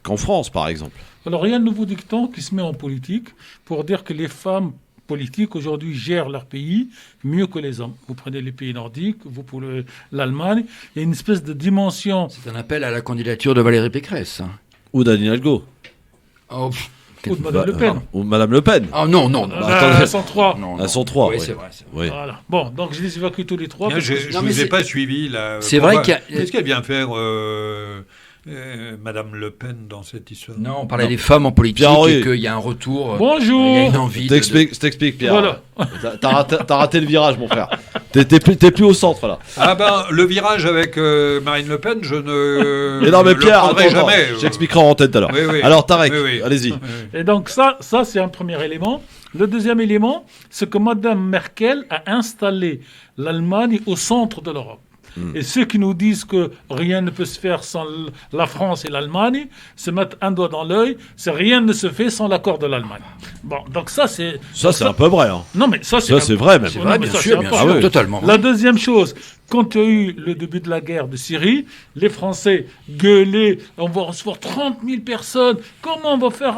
qu'en France par exemple. Alors il y a un nouveau dicton qui se met en politique pour dire que les femmes politiques aujourd'hui gèrent leur pays mieux que les hommes. Vous prenez les pays nordiques, vous prenez l'Allemagne, il y a une espèce de dimension. C'est un appel à la candidature de Valérie Pécresse. Ou d'Anne Hidalgo. Ou de Madame Le Pen. Ou Madame Le Pen. Ah non. Elles sont trois. Elles sont trois. Oui, c'est vrai. Oui. Voilà. Bon, donc je les évacue tous les trois. Je ne vous ai pas suivi là. C'est vrai qu'il y a... Qu'est-ce qu'elle vient faire Madame Le Pen dans cette histoire? Non, on parlait des femmes en politique et qu'il y a un retour. Bonjour. Il y a une envie. Je t'explique, Pierre. Voilà. T'as raté le virage, mon frère. T'es plus au centre là. Ah ben, le virage avec Marine Le Pen, je ne. Mais non, mais Pierre, le jamais. J'expliquerai en tête tout à l'heure. Oui. Alors Tarek, allez-y. Et donc ça c'est un premier élément. Le deuxième élément, c'est que Madame Merkel a installé l'Allemagne au centre de l'Europe. Et ceux qui nous disent que rien ne peut se faire sans la France et l'Allemagne se mettent un doigt dans l'œil. Rien ne se fait sans l'accord de l'Allemagne. Bon, donc ça c'est un peu vrai. Hein. Non mais ça c'est vrai même. C'est vrai, bien sûr, totalement. La deuxième chose. Quand il y a eu le début de la guerre de Syrie, les Français gueulaient, on va recevoir 30 000 personnes, comment on va faire,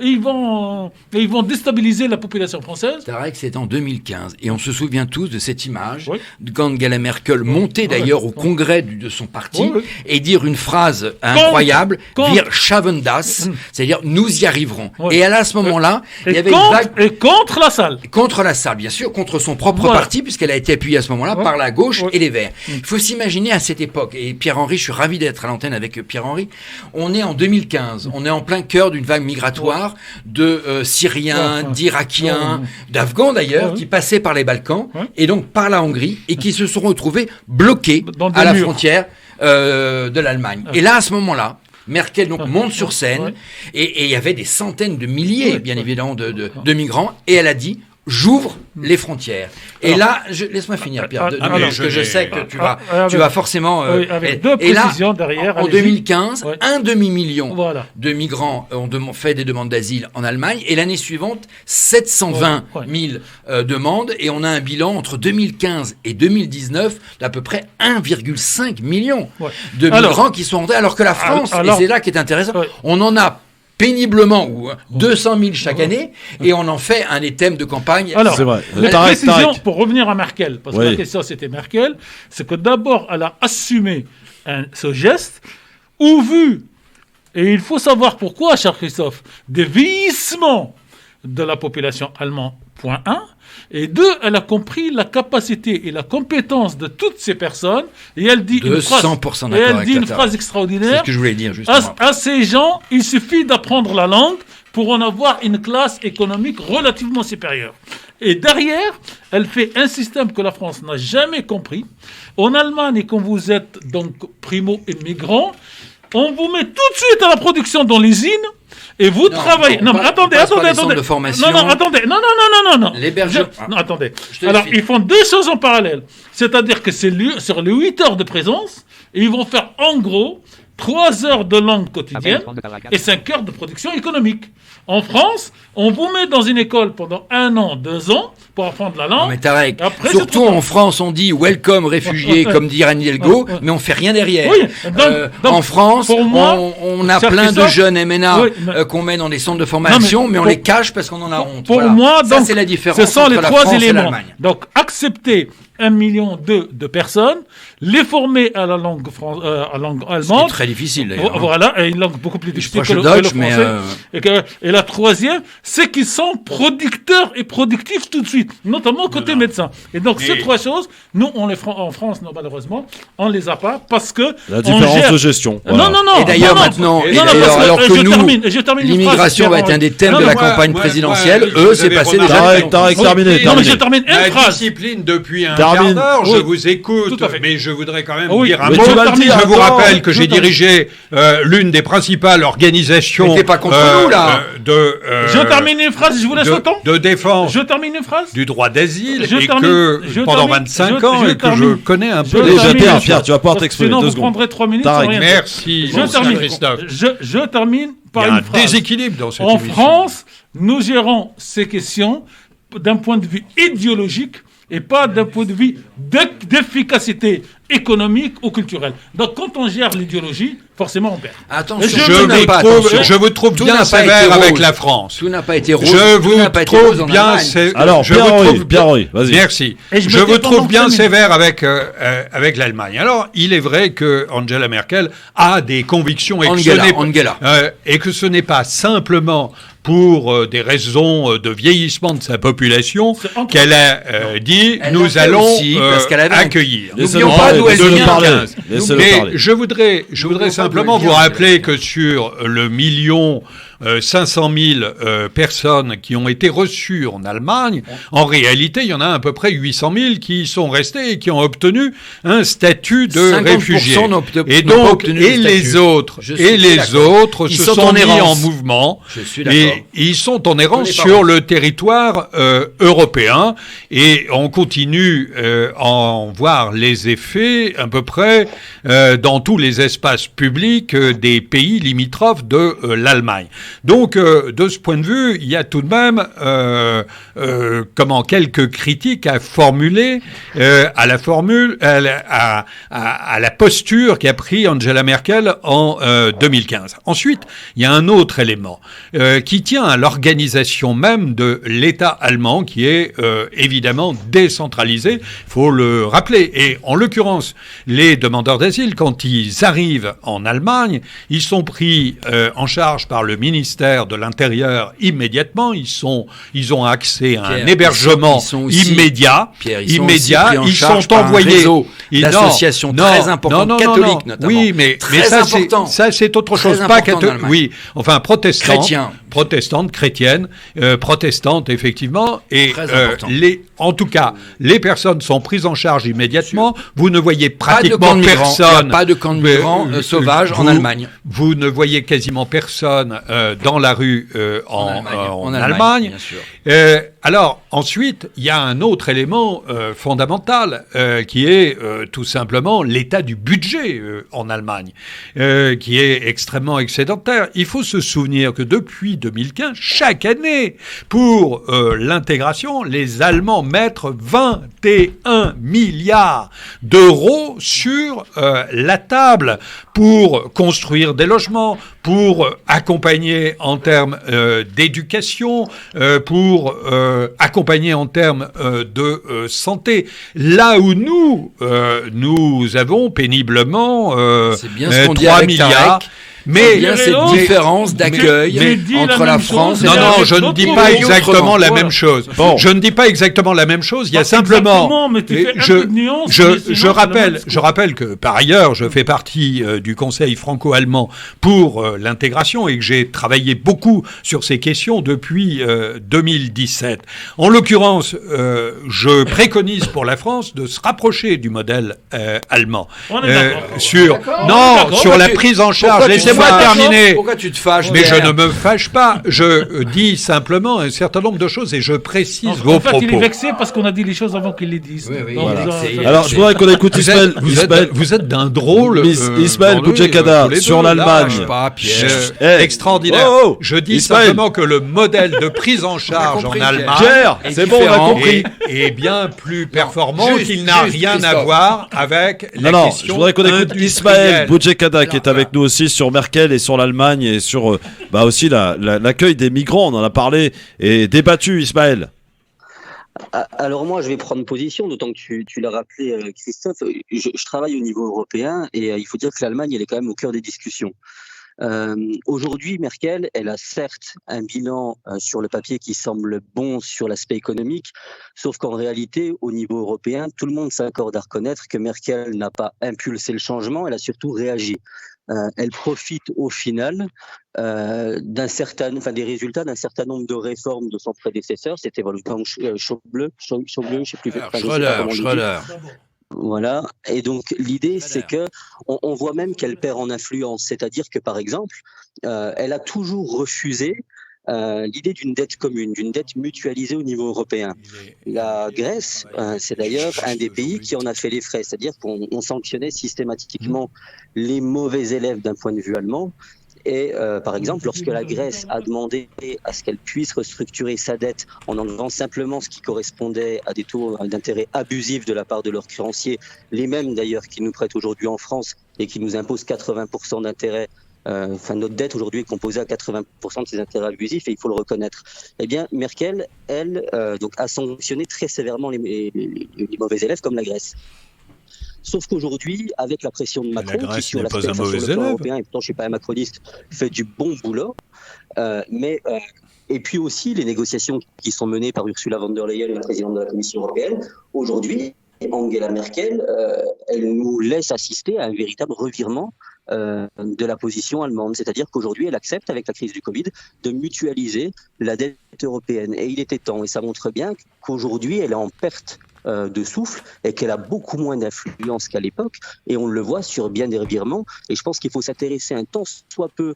ils vont déstabiliser la population française. C'est vrai que c'est en 2015, et on se souvient tous de cette image, d'Angela Merkel monter d'ailleurs au congrès de son parti, et dire une phrase incroyable, dire « schaffen das », c'est-à-dire « nous y arriverons ». Et à ce moment-là, il y avait une vague... Et contre la salle. Contre la salle, bien sûr, contre son propre parti, puisqu'elle a été appuyée à ce moment-là par la gauche et les Verts. Il faut s'imaginer à cette époque, et Pierre-Henri, je suis ravi d'être à l'antenne avec Pierre-Henri, on est en 2015, on est en plein cœur d'une vague migratoire de Syriens, d'Irakiens, d'Afghans d'ailleurs, qui passaient par les Balkans, et donc par la Hongrie, et qui se sont retrouvés bloqués à la frontière de l'Allemagne. Et là, à ce moment-là, Merkel donc monte sur scène, et il y avait des centaines de milliers, bien évidemment, de migrants, et elle a dit « j'ouvre les frontières ». Et là, laisse-moi finir, Pierre, parce que je sais que tu vas forcément... avec deux précisions derrière. En 2015, un demi-million de migrants ont fait des demandes d'asile en Allemagne, et l'année suivante, 720 000 demandes, et on a un bilan entre 2015 et 2019 d'à peu près 1,5 million de migrants qui sont rentrés, alors que la France, et c'est là qui est intéressant, on en a péniblement, ou 200 000 chaque année, et on en fait un des thèmes de campagne. Alors, c'est vrai. La précision, pour revenir à Merkel, parce que la question c'était Merkel, c'est que d'abord elle a assumé ce geste, ou vu, et il faut savoir pourquoi, cher Christophe, des vieillissements de la population allemande, point 1, et 2, elle a compris la capacité et la compétence de toutes ces personnes, et elle dit une phrase extraordinaire. C'est ce que je voulais dire, justement. À ces gens, il suffit d'apprendre la langue pour en avoir une classe économique relativement supérieure. Et derrière, elle fait un système que la France n'a jamais compris. En Allemagne, quand vous êtes donc primo-immigrant, on vous met tout de suite à la production dans l'usine. Et vous travaillez. Non, mais attendez. De formation. Non, attendez. Non. L'hébergement. Non, attendez. Alors, ils font deux choses en parallèle. C'est-à-dire que c'est sur les 8 heures de présence, ils vont faire en gros 3 heures de langue quotidienne et 5 heures de production économique. En France, on vous met dans une école pendant 1 an, 2 ans pour apprendre la langue. Non, mais Tarek, surtout en France, on dit welcome réfugiés, comme dit Anne Hidalgo, mais on fait rien derrière. Donc, en France, on a plein de jeunes MNA qu'on met dans des centres de formation, mais on les cache parce qu'on en a honte. Pour moi, ça, c'est la différence. Ce sont les 3 éléments. Donc, accepter 1,2 million de personnes, les former à la langue allemande. C'est très difficile d'ailleurs. Voilà, et une langue beaucoup plus difficile que le français. Et la troisième, c'est qu'ils sont producteurs et productifs tout de suite, notamment côté médecin. Et donc ces 3 choses, nous, en France, non, malheureusement, on les a pas parce que la différence de gestion. Voilà. Non. Et d'ailleurs maintenant, alors que nous, l'immigration va être un des thèmes de la campagne présidentielle. Eux, c'est passé déjà. Terminé. Non, mais je termine une phrase. La discipline depuis un quart d'heure, je vous écoute, mais je voudrais quand même dire un mot. Je vous rappelle que j'ai dirigé l'une des principales organisations je termine une phrase, je vous laisse le temps. De défense je termine une phrase. Du droit d'asile, pendant 25 ans, et que je connais un peu. Pierre, tu vas pouvoir t'exprimer 2 secondes. Sinon, vous prendrez 3 minutes. Merci, Christophe. Je termine par une phrase. Il y a un déséquilibre dans cette émission. En France, nous gérons ces questions d'un point de vue idéologique et pas d'un point de vue d'efficacité économique ou culturelle. Donc, quand on gère l'idéologie, forcément, on perd. Attention, je vous trouve bien sévère avec la France. Tout n'a pas été rose. Je vous trouve bien sévère. Alors, Pierre-Henri, vas-y. Merci. Je vous trouve bien sévère avec l'Allemagne. Alors, il est vrai que Angela Merkel a des convictions et que ce n'est pas simplement pour des raisons de vieillissement de sa population qu'elle a dit nous allons accueillir. N'oublions pas d'où elle vient. Mais je voudrais simplement vous rappeler que sur le million 500 000 personnes qui ont été reçues en Allemagne, en réalité, il y en a à peu près 800 000 qui y sont restés et qui ont obtenu un statut de réfugié. Et donc, les autres se sont mis en mouvement et ils sont en errance sur le territoire européen et on continue à en voir les effets à peu près dans tous les espaces publics des pays limitrophes de l'Allemagne. Donc, de ce point de vue, il y a tout de même quelques critiques à formuler à la posture qu'a pris Angela Merkel en 2015. Ensuite, il y a un autre élément qui tient à l'organisation même de l'État allemand, qui est évidemment décentralisé, il faut le rappeler. Et en l'occurrence, les demandeurs d'asile, quand ils arrivent en Allemagne, ils sont pris en charge par le ministère de l'Intérieur immédiatement. Ils ont accès à un hébergement immédiat. Ils sont envoyés. D'associations très importantes, catholiques notamment. Oui, mais ça c'est autre chose. Pas catholique. Oui, enfin protestantes, chrétiennes, protestantes effectivement. Et en tout cas, les personnes sont prises en charge immédiatement. Vous ne voyez pratiquement personne. Pas de camp de migrants sauvages en Allemagne. Vous ne voyez quasiment personne dans la rue en Allemagne. Bien sûr. Alors ensuite, il y a un autre élément fondamental qui est tout simplement l'état du budget en Allemagne, qui est extrêmement excédentaire. Il faut se souvenir que depuis 2015, chaque année, pour l'intégration, les Allemands mettent 21 milliards d'euros sur la table pour construire des logements, pour accompagner en termes d'éducation, pour accompagner en termes de santé. Là où nous avons péniblement 3 milliards. Mais il y a cette différence d'accueil entre la France et Non, je ne dis pas exactement la même chose. Je ne dis pas exactement la même chose. Il y a simplement. Je rappelle que par ailleurs, je fais partie du Conseil franco-allemand pour l'intégration et que j'ai travaillé beaucoup sur ces questions depuis 2017. En l'occurrence, je préconise pour la France de se rapprocher du modèle allemand sur la prise en charge. Laissez-moi terminer. Pourquoi tu te fâches? Mais je ne me fâche pas. Je dis simplement un certain nombre de choses et je précise vos propos. Il est vexé parce qu'on a dit les choses avant qu'il les dise. Oui, voilà. Alors, je voudrais qu'on écoute Ismaël. Vous êtes d'un drôle. Ismaël Boudjekada sur l'Allemagne. Extraordinaire. Je dis simplement que le modèle de prise en charge en Allemagne c'est bon, on a compris. Est bien plus performant, qu'il n'a rien à voir avec la question. Je voudrais qu'on écoute Ismaël Boudjekada qui est avec nous aussi sur Merkel et sur l'Allemagne et sur aussi l'accueil des migrants. On en a parlé et débattu, Ismaël. Alors moi, je vais prendre position, d'autant que tu l'as rappelé, Christophe. Je travaille au niveau européen et il faut dire que l'Allemagne, elle est quand même au cœur des discussions. Aujourd'hui, Merkel, elle a certes un bilan sur le papier qui semble bon sur l'aspect économique, sauf qu'en réalité, au niveau européen, tout le monde s'accorde à reconnaître que Merkel n'a pas impulsé le changement, elle a surtout réagi. Elle profite au final des résultats d'un certain nombre de réformes de son prédécesseur. C'était Wolfgang Schäuble, je sais plus. Schröder. Voilà. Et donc l'idée, c'est que on voit même qu'elle perd en influence. C'est-à-dire que par exemple, elle a toujours refusé l'idée d'une dette commune, d'une dette mutualisée au niveau européen. La Grèce, c'est d'ailleurs un des pays qui en a fait les frais, c'est-à-dire qu'on sanctionnait systématiquement les mauvais élèves d'un point de vue allemand. Et par exemple, lorsque la Grèce a demandé à ce qu'elle puisse restructurer sa dette en enlevant simplement ce qui correspondait à des taux d'intérêt abusifs de la part de leurs créanciers, les mêmes d'ailleurs qui nous prêtent aujourd'hui en France et qui nous imposent 80% d'intérêt. Notre dette aujourd'hui est composée à 80% de ces intérêts abusifs et il faut le reconnaître. Eh bien, Merkel, elle, a sanctionné très sévèrement les mauvais élèves comme la Grèce. Sauf qu'aujourd'hui, avec la pression de Macron, qui sur l'aspect sur le plan européen, et pourtant je ne suis pas un macroniste, fait du bon boulot, et puis aussi les négociations qui sont menées par Ursula von der Leyen, la présidente de la Commission européenne, aujourd'hui, Angela Merkel, elle nous laisse assister à un véritable revirement de la position allemande. C'est-à-dire qu'aujourd'hui, elle accepte, avec la crise du Covid, de mutualiser la dette européenne. Et il était temps. Et ça montre bien qu'aujourd'hui, elle est en perte de souffle et qu'elle a beaucoup moins d'influence qu'à l'époque. Et on le voit sur bien des revirements. Et je pense qu'il faut s'intéresser un tant soit peu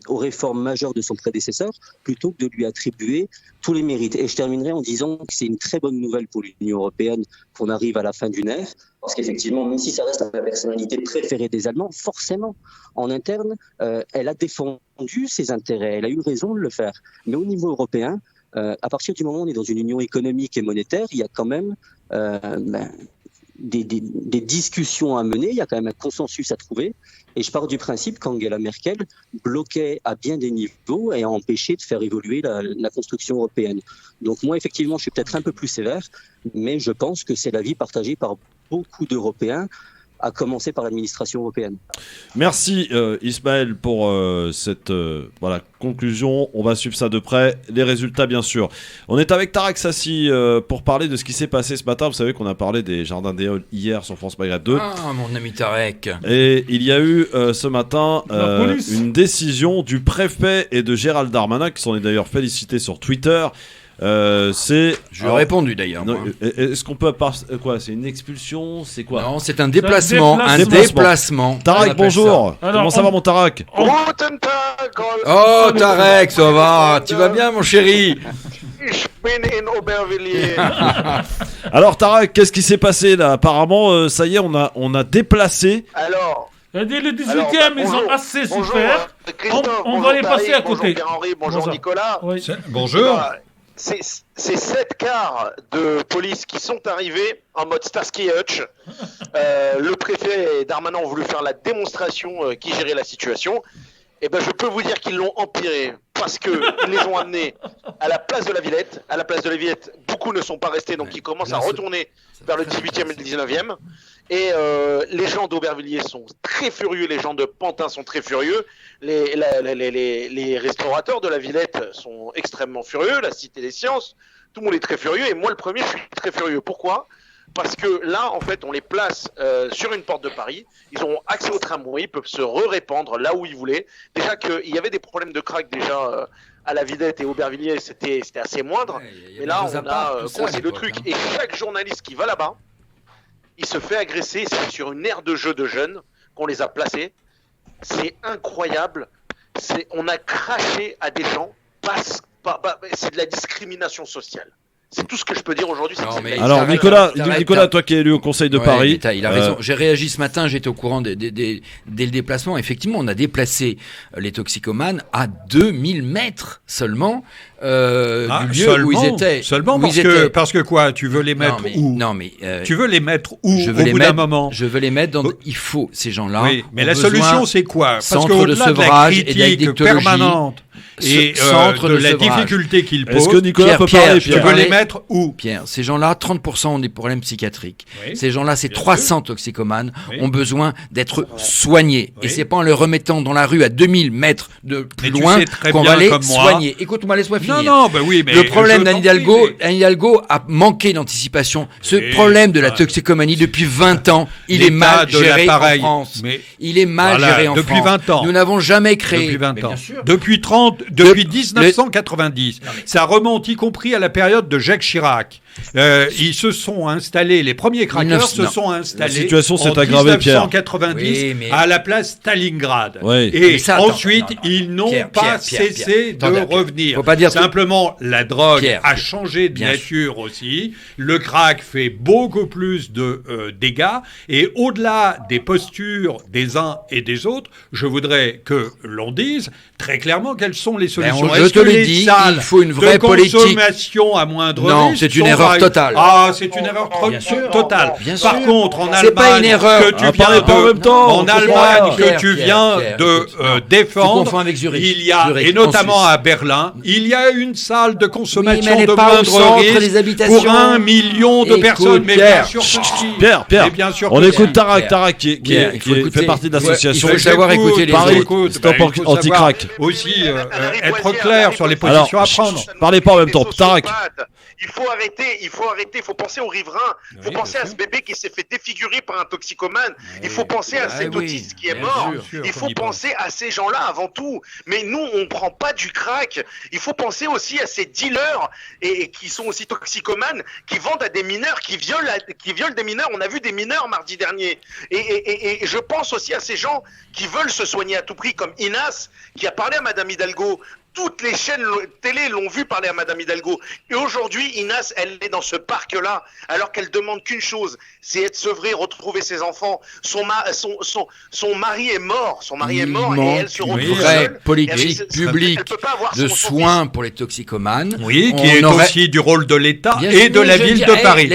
aux réformes majeures de son prédécesseur plutôt que de lui attribuer tous les mérites. Et je terminerai en disant que c'est une très bonne nouvelle pour l'Union européenne qu'on arrive à la fin d'une ère. Parce qu'effectivement, même si ça reste la personnalité préférée des Allemands, forcément, en interne, elle a défendu ses intérêts. Elle a eu raison de le faire. Mais au niveau européen, à partir du moment où on est dans une union économique et monétaire, il y a quand même des discussions à mener, il y a quand même un consensus à trouver. Et je pars du principe qu'Angela Merkel bloquait à bien des niveaux et a empêché de faire évoluer la construction européenne. Donc moi, effectivement, je suis peut-être un peu plus sévère, mais je pense que c'est l'avis partagé par beaucoup d'Européens, à commencer par l'administration européenne. Merci Ismaël pour cette conclusion. On va suivre ça de près, les résultats bien sûr. On est avec Tarek Sassi pour parler de ce qui s'est passé ce matin. Vous savez qu'on a parlé des Jardins des Halles hier sur France Maghreb 2. Ah, mon ami Tarek. Et il y a eu ce matin une décision du préfet et de Gérald Darmanin, qui s'en est d'ailleurs félicité sur Twitter. Je lui ai répondu d'ailleurs. Est-ce qu'on peut quoi? C'est une expulsion? C'est quoi? Non, c'est un déplacement. Un déplacement. Tarek, bonjour. Comment ça va, mon Tarek? Oh, Tarek, ça va? Tu vas bien, mon chéri? Alors, Tarek, qu'est-ce qui s'est passé là? Apparemment, ça y est, on a déplacé. Alors. Le 18e, ils ont assez souffert. On va les passer à côté. Bonjour Pierre-Henri, bonjour Nicolas. Oui. Bonjour. C'est 7 cars de police qui sont arrivés en mode Starsky et Hutch. Le préfet et Darmanin ont voulu faire la démonstration qui gérait la situation. Et ben, je peux vous dire qu'ils l'ont empiré parce qu'ils les ont amenés à la place de la Villette. À la place de la Villette, beaucoup ne sont pas restés, donc ils commencent à retourner vers le 18e et le 19e. Et les gens d'Aubervilliers sont très furieux, les gens de Pantin sont très furieux, les restaurateurs de la Villette sont extrêmement furieux, la Cité des Sciences, tout le monde est très furieux, et moi le premier, je suis très furieux. Pourquoi ? Parce que là, en fait, on les place sur une porte de Paris, ils ont accès au tramway, ils peuvent se répandre là où ils voulaient. Déjà qu'il y avait des problèmes de crack déjà à la Villette et Aubervilliers, c'était assez moindre, mais là, on a grossi le truc. Et chaque journaliste qui va là-bas, il se fait agresser, c'est sur une aire de jeu de jeunes qu'on les a placés. C'est incroyable. On a craché à des gens, c'est de la discrimination sociale. C'est tout ce que je peux dire aujourd'hui. Alors Nicolas, toi qui es élu au Conseil de Paris, il a raison. J'ai réagi ce matin, j'étais au courant dès le déplacement. Effectivement, on a déplacé les toxicomanes à 2000 mètres seulement du lieu où ils étaient. Seulement parce que quoi? Tu veux les mettre où? Tu veux les mettre où au bout d'un moment? Je veux les mettre dans. Il faut ces gens-là. Oui, mais la solution c'est quoi? Parce centre de sevrage et d'addictologie permanente. Et centre de la difficulté qu'ils posent. Est-ce que Nicolas peut parler? Tu veux les mettre où? Pierre, ces gens-là, 30% ont des problèmes psychiatriques. Oui, ces gens-là, c'est 300 toxicomanes, ont besoin d'être soignés. Oui. Et c'est pas en les remettant dans la rue à 2000 mètres de plus loin qu'on va les soigner. Écoute-moi, laisse-moi finir. Mais le problème d'Anne Hidalgo a manqué d'anticipation. Ce problème de la toxicomanie depuis 20 ans, il est mal géré en France. Il est mal géré en France. Depuis 20 ans. Nous n'avons jamais créé. Depuis 20 ans. Depuis 1990. Ça remonte y compris à la période de Jacques Chirac. Ils se sont installés, les premiers crackers se sont installés. La situation s'est aggravée, Pierre. En 1990 à la place Stalingrad. Oui. Et ensuite, ils n'ont pas cessé de revenir. Faut pas dire simplement, la drogue a changé de nature aussi. Le crack fait beaucoup plus de dégâts. Et au-delà des postures des uns et des autres, je voudrais que l'on dise très clairement quelles sont les solutions. Je te le dis, il faut une vraie politique. Consommation à moindre risque. Non, c'est une erreur totale. Ah, c'est une erreur totale. Par contre, en Allemagne, que tu viens de défendre, il y a, et notamment à Berlin, il y a une salle de consommation de moindre risque pour 1 million de personnes. Mais bien sûr, Pierre, on écoute Tarek qui fait partie de l'association. Il faut savoir écouter les Paris Stop Anti-Crack. Aussi, être clair sur les positions à prendre. Parlez pas en même temps, Tarac. Il faut arrêter, il faut penser aux riverains, il faut penser à ce bébé qui s'est fait défigurer par un toxicomane, il faut penser à cet autiste qui est mort, il faut penser à ces gens-là avant tout. Mais nous, on prend pas du crack, il faut penser aussi à ces dealers et qui sont aussi toxicomanes, qui vendent à des mineurs, qui violent des mineurs. On a vu des mineurs mardi dernier. Et je pense aussi à ces gens qui veulent se soigner à tout prix, comme Inas, qui a parlé à Madame Hidalgo. Toutes les chaînes télé l'ont vu parler à Madame Hidalgo. Et aujourd'hui, Inas, elle est dans ce parc-là, alors qu'elle demande qu'une chose, c'est être sevrée, retrouver ses enfants. Son mari est mort. Son mari est mort et elle se retrouve seule. Une vraie politique publique de soins pour les toxicomanes. Oui, qui est aussi du rôle de l'État et de la ville de Paris.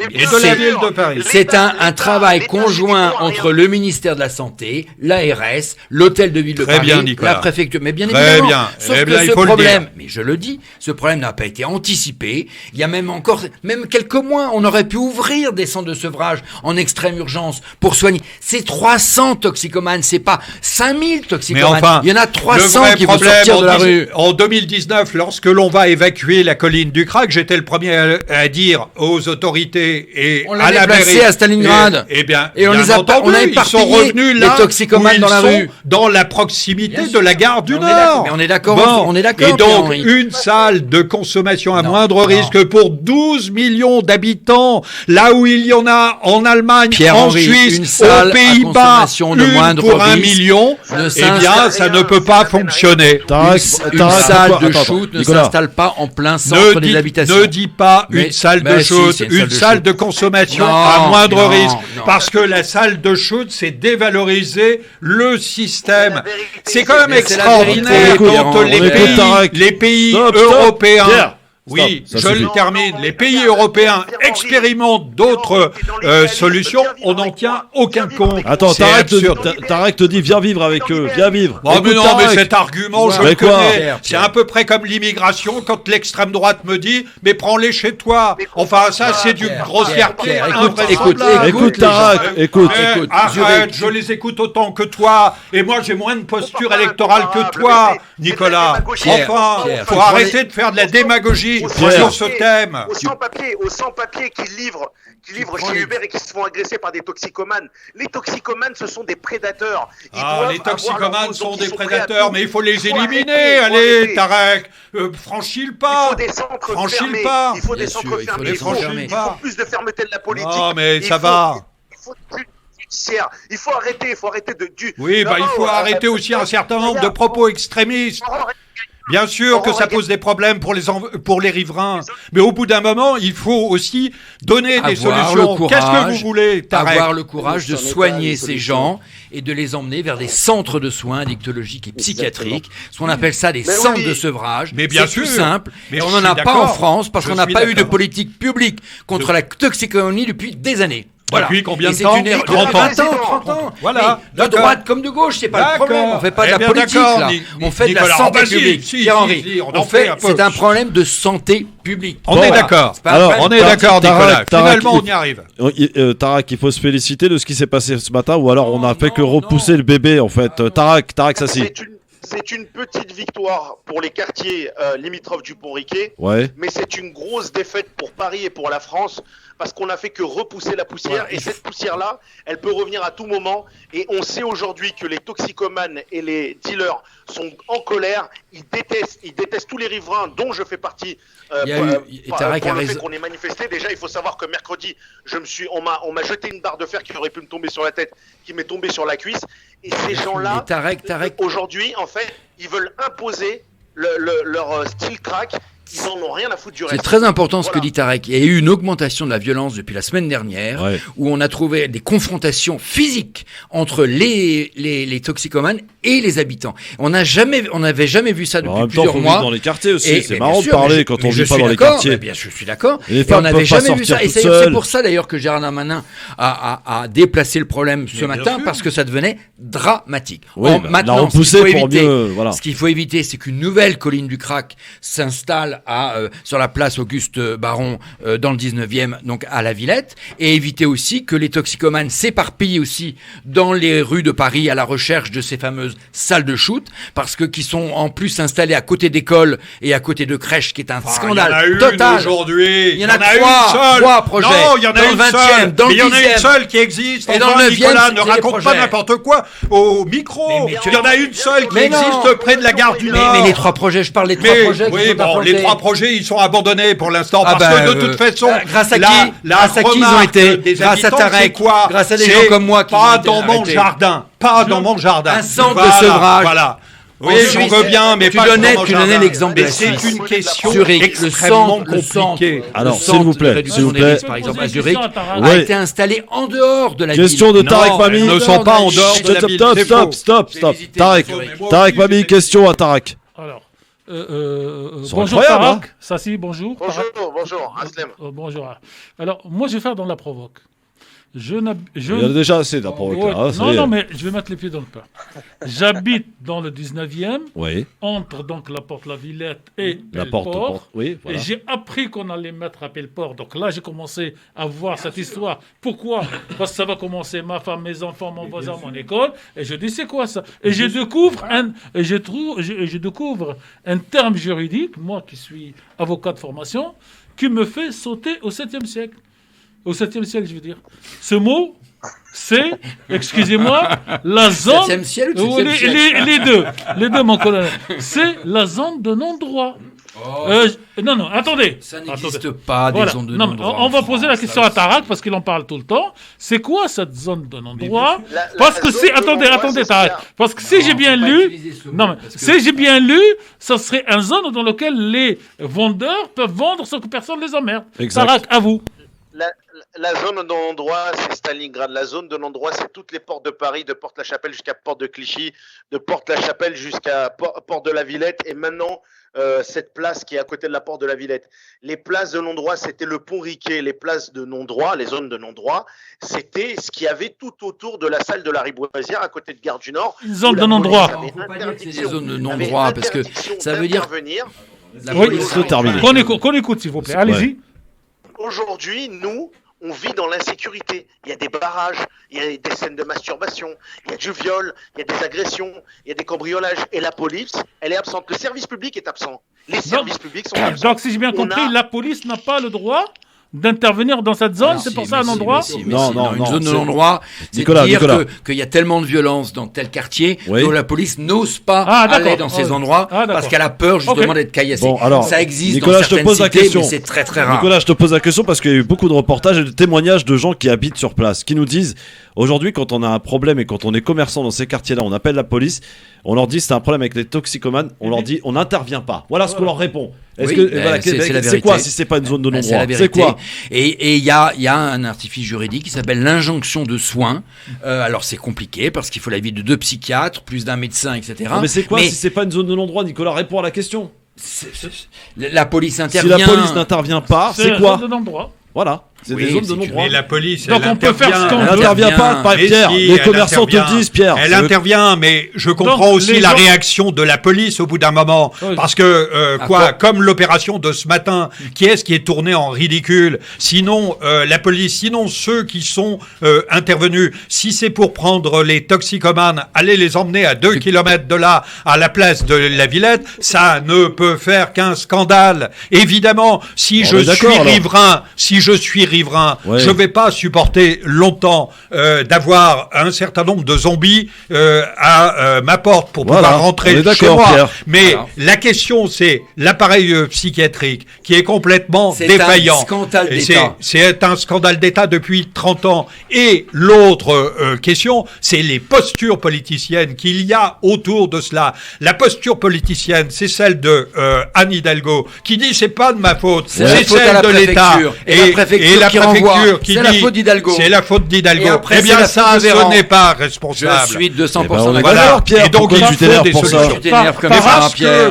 Et de la ville de Paris. C'est un travail conjoint entre le ministère de la Santé, l'ARS, l'hôtel de ville de Paris, la préfecture. Mais bien évidemment. Ce problème, mais je le dis, ce problème n'a pas été anticipé. Il y a même quelques mois, on aurait pu ouvrir des centres de sevrage en extrême urgence pour soigner. C'est 300 toxicomanes, c'est pas 5000 toxicomanes. Mais enfin, il y en a 300 qui vont sortir de la rue. En 2019, lorsque l'on va évacuer la colline du Crac, j'étais le premier à dire aux autorités et on à la mairie à Stalingrad. Et on les a pas. Ils sont revenus là, les toxicomanes dans la rue, dans la proximité de la gare du Nord. Mais on est d'accord. On est d'accord. Et donc, une salle de consommation à moindre risque pour 12 millions d'habitants, là où il y en a en Allemagne, en Suisse, aux Pays-Bas, une pour 1 million, eh bien, ça ne peut pas fonctionner. Une salle de shoot ne s'installe pas en plein centre des habitations. Ne dis pas une salle de shoot, une salle de consommation à moindre risque. Parce que la salle de shoot, c'est dévaloriser le système. C'est quand même extraordinaire quand les pays européens, je termine. Les pays europééens expérimentent d'autres solutions. On n'en tient aucun compte. Attends, Tarac te dit viens vivre avec eux, viens vivre. Mais non, mais cet argument, je le connais. C'est à peu près comme l'immigration quand l'extrême droite me dit mais prends-les chez toi. Enfin, ça, c'est du grossièreté. Écoute, Tarac, écoute. Arrête, je les écoute autant que toi. Et moi, j'ai moins de posture électorale que toi, Nicolas. Enfin, faut arrêter de faire de la démagogie sur ce thème. Aux sans-papiers qui livrent chez Uber et qui se font agresser par des toxicomanes. Les toxicomanes, ce sont des prédateurs. Les toxicomanes sont des prédateurs, mais il faut les éliminer. Allez, Tarek, franchis le pas. Franchis le pas. Il faut des centres fermés. Il faut plus de fermeté de la politique. Non, mais ça va. Il faut arrêter de... Oui, il faut arrêter aussi un certain nombre de propos extrémistes. Bien sûr que ça pose des problèmes pour les riverains, mais au bout d'un moment, il faut aussi donner des solutions. Qu'est-ce que vous voulez, Tarek ? Avoir le courage de soigner ces gens et de les emmener vers des centres de soins addictologiques et psychiatriques. Ce qu'on appelle ça des centres de sevrage. Mais bien sûr, c'est tout simple. Mais on n'en a pas en France parce qu'on n'a pas eu de politique publique contre la toxicomanie depuis des années. Voilà. Depuis combien de temps ? 30 ans. Voilà. De droite comme de gauche, c'est pas le problème. On fait pas de la politique, là. On fait de la santé publique. Pierre-Henri, c'est un problème de santé publique. On est d'accord. Alors, on est d'accord, Nicolas. Finalement, on y arrive. Tarac, il faut se féliciter de ce qui s'est passé ce matin, ou alors on a fait que repousser le bébé, en fait. Tarac, ça c'est... C'est une petite victoire pour les quartiers limitrophes du Pont-Riquet, mais c'est une grosse défaite pour Paris et pour la France, parce qu'on n'a fait que repousser la poussière, et cette poussière-là, elle peut revenir à tout moment, et on sait aujourd'hui que les toxicomanes et les dealers sont en colère, ils détestent tous les riverains, dont je fais partie, pour le fait qu'on ait manifesté. Déjà, il faut savoir que mercredi, on m'a jeté une barre de fer qui aurait pu me tomber sur la tête, qui m'est tombée sur la cuisse, et ces gens-là, aujourd'hui, en fait, ils veulent imposer leur style crack. Ils n'en ont rien à foutre du reste. C'est très important ce que dit Tarek. Il y a eu une augmentation de la violence depuis la semaine dernière, où on a trouvé des confrontations physiques entre les toxicomanes et les habitants. On n'avait jamais vu ça depuis plusieurs mois. Dans les quartiers aussi, c'est marrant de parler quand on vit pas dans les quartiers. Bien, je suis d'accord. Et on n'avait jamais vu ça. Et c'est pour ça d'ailleurs que Gérard Darmanin a déplacé le problème ce matin, parce que ça devenait dramatique. Maintenant, ce qu'il faut éviter, c'est qu'une nouvelle colline du crack s'installe sur la place Auguste Baron dans le 19e, donc à la Villette, et éviter aussi que les toxicomanes s'éparpillent aussi dans les rues de Paris à la recherche de ces fameuses salles de shoot, parce que qui sont en plus installées à côté d'écoles et à côté de crèches, qui est un scandale total. Aujourd'hui, il y en a trois projets. Non, il y en a une seule. Dans le 10e, il y en a une seule qui existe. Et dans le 9e, Nicolas, ne raconte pas n'importe quoi au micro. Il y en a une seule qui existe près de la gare du Nord. Mais les trois projets, je parle des trois projets. Oui, bon, les trois projets, ils sont abandonnés pour l'instant parce que de toute façon, grâce à qui ils ont été? Grâce à Tarek, grâce à des gens comme moi qui ont été arrêtés. Pas dans mon jardin. Un centre de sevrage. Voilà. Oui, j'en veux bien, mais pas dans mon jardin. Tu donnais l'exemple de la Suisse. C'est une question extrêmement compliquée. Alors, s'il vous plaît, par exemple, à Zurich, a été installé en dehors de la ville. Question de Tarek Mami. Ils ne sont pas en dehors de la ville. Stop. Tarek Mami, question à Tarek. Alors, bonjour Tarek. Sassi, bonjour. Bonjour, Aslem. Bonjour. Alors, moi, je vais faire dans la provoque. Il y en a déjà assez d'un provoque. Non, mais je vais mettre les pieds dans le plat. J'habite dans le 19e, entre donc la porte La Villette et Pelleport. Oui, voilà. Et j'ai appris qu'on allait mettre à Pelleport. Donc là, j'ai commencé à voir cette histoire. Pourquoi ? Parce que ça va commencer, ma femme, mes enfants, mon voisin, mon école. Et je dis, c'est quoi ça ? Et je découvre un terme juridique, moi qui suis avocat de formation, qui me fait sauter au 7e siècle. Au 7e siècle, je veux dire. Ce mot, c'est, excusez-moi, la zone... 7e siècle ou 7e siècle les deux, mon colonel. C'est la zone de non-droit. Non, attendez. Ça n'existe pas, des zones de non-droit. On va poser la question à Tarek, parce qu'il en parle tout le temps. C'est quoi cette zone de non-droit ? Parce que si... Attendez, Tarek. Parce que si j'ai bien lu... Si j'ai bien lu, ça serait une zone dans laquelle les vendeurs peuvent vendre sans que personne les emmerde. Tarek, à vous. La zone de non-droit, c'est Stalingrad. La zone de non-droit, c'est toutes les portes de Paris, de Porte-la-Chapelle jusqu'à Porte de Clichy, de Porte-la-Chapelle jusqu'à Porte de la Villette, et maintenant cette place qui est à côté de la Porte de la Villette. Les places de non-droit, c'était le pont Riquet. Les places de non-droit, les zones de non-droit, c'était ce qu'il y avait tout autour de la salle de la Riboisière, à côté de Gare du Nord. Une zone de non-droit. Il ne faut pas dire que c'est des zones de non-droit, parce que ça veut dire... Qu'on écoute, s'il vous plaît. Allez-y. Aujourd'hui, nous, on vit dans l'insécurité. Il y a des barrages, il y a des scènes de masturbation, il y a du viol, il y a des agressions, il y a des cambriolages. Et la police, elle est absente. Le service public est absent. Les services publics sont absents. Donc, si j'ai bien compris, la police n'a pas le droit d'intervenir dans cette zone, c'est pour ça un endroit. Non, une zone de non-droit, c'est dire qu'il y a tellement de violence dans tel quartier que la police n'ose pas aller dans ces endroits parce qu'elle a peur justement d'être caillassée. Bon, alors, ça existe Nicolas, dans certaines cités, mais c'est très très rare. Nicolas, je te pose la question parce qu'il y a eu beaucoup de reportages et de témoignages de gens qui habitent sur place, qui nous disent aujourd'hui, quand on a un problème et quand on est commerçant dans ces quartiers-là, on appelle la police, on leur dit c'est un problème avec les toxicomanes, on leur dit on n'intervient pas. Voilà ce qu'on leur répond. C'est quoi si c'est pas une zone de non-droit ? C'est quoi ? Et il y a un artifice juridique qui s'appelle l'injonction de soins. Alors c'est compliqué parce qu'il faut l'avis de 2 psychiatres, plus d'un médecin, etc. Mais c'est quoi si c'est pas une zone de non-droit ? Nicolas, réponds à la question. La police intervient. Si la police n'intervient pas, c'est quoi ? Zone de non-droit. Voilà, c'est des zones de non-droit. Mais la police, donc on peut faire ce qu'on veut. Elle n'intervient pas, Pierre. Les commerçants te disent, Pierre. Elle intervient, mais je comprends aussi la réaction de la police au bout d'un moment. Parce que, comme l'opération de ce matin, qui est tournée en ridicule. Sinon, la police, sinon ceux qui sont intervenus, si c'est pour prendre les toxicomanes, aller les emmener à 2 kilomètres de là, à la place de la Villette, ça ne peut faire qu'un scandale. Évidemment, si je suis riverain, je vais pas supporter longtemps d'avoir un certain nombre de zombies à ma porte pour pouvoir rentrer chez moi. Pierre. Mais la question, c'est l'appareil psychiatrique qui est complètement défaillant. C'est un scandale d'État. C'est un scandale d'État depuis 30 ans. Et l'autre question, c'est les postures politiciennes qu'il y a autour de cela. La posture politicienne, c'est celle de Anne Hidalgo, qui dit c'est pas de ma faute, c'est celle de l'État. Et la préfecture qui dit c'est la faute d'Hidalgo. C'est la faute d'Hidalgo. Eh bien ça, ce n'est pas responsable. Je suis 200% d'accord. Voilà, Pierre, et donc il faut des solutions.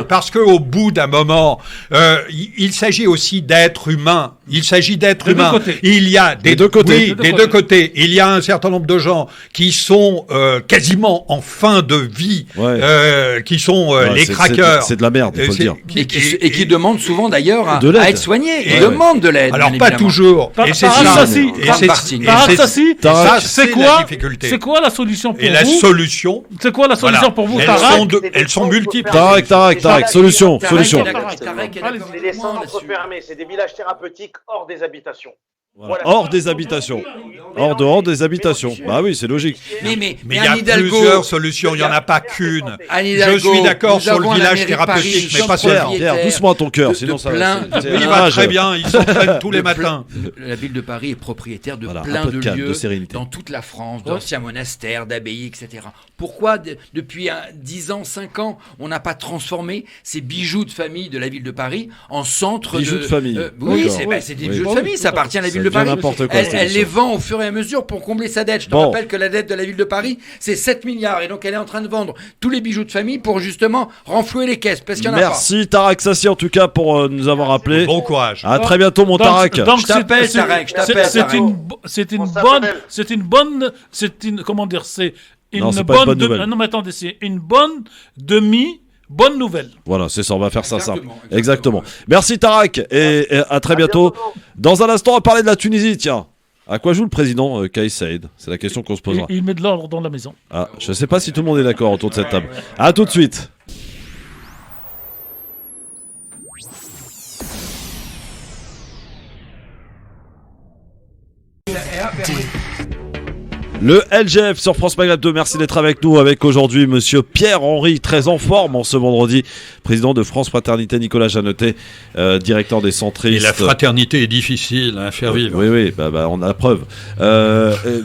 Parce que au bout d'un moment, il s'agit aussi d'êtres humains. Il s'agit d'êtres humains. Il y a des deux côtés. Oui, des deux côtés. Il y a un certain nombre de gens qui sont quasiment en fin de vie, qui sont les craqueurs. C'est de la merde, il faut le dire. Et qui demandent souvent d'ailleurs à être soignés. Ils demandent de l'aide. Alors pas toujours. Et c'est ça. C'est quoi la solution pour vous? Et la solution. C'est quoi la solution pour vous? Elles sont multiples. Tarek, solution. C'est des centres fermés, c'est des villages thérapeutiques hors des habitations. Voilà. Hors des habitations. Dehors des habitations. Bah oui, c'est logique. Mais il y a plusieurs solutions, il n'y en a pas qu'une. Je suis d'accord sur le village thérapeutique, mais pas seulement. Pierre, doucement ton cœur, sinon ça va. Il va très bien, ils s'entraînent tous les matins. La ville de Paris est propriétaire de plein de lieux dans toute la France, d'anciens monastères, d'abbayes, etc. Pourquoi, depuis 10 ans, 5 ans, on n'a pas transformé ces bijoux de famille de la ville de Paris en centre bijoux de famille. Oui, c'est des bijoux de famille, ça appartient à la ville de Paris. Elle les vend au fur et à mesure pour combler sa dette. Je te rappelle que la dette de la ville de Paris, c'est 7 milliards. Et donc, elle est en train de vendre tous les bijoux de famille pour justement renflouer les caisses. Parce qu'il y en a pas. Merci Tarek Sassi, en tout cas, pour nous avoir rappelé. Bon courage. À très bientôt, mon Tarek. Je t'appelle, Tarek. C'est une bonne nouvelle. Voilà, c'est ça, on va faire ça simple. Exactement. Merci Tarek et à très bientôt. Dans un instant, on va parler de la Tunisie, tiens. À quoi joue le président Kais Saïed? C'est la question qu'on se posera. Il met de l'ordre dans la maison. Ah, je sais pas si tout le monde est d'accord autour de cette table. À tout de suite. Le LGF sur France Maghreb 2, merci d'être avec nous, avec aujourd'hui monsieur Pierre-Henri, très en forme en ce vendredi, président de France Fraternité, Nicolas Jeannetet, directeur des centristes. Et la fraternité est difficile à faire vivre. Oui, on a la preuve.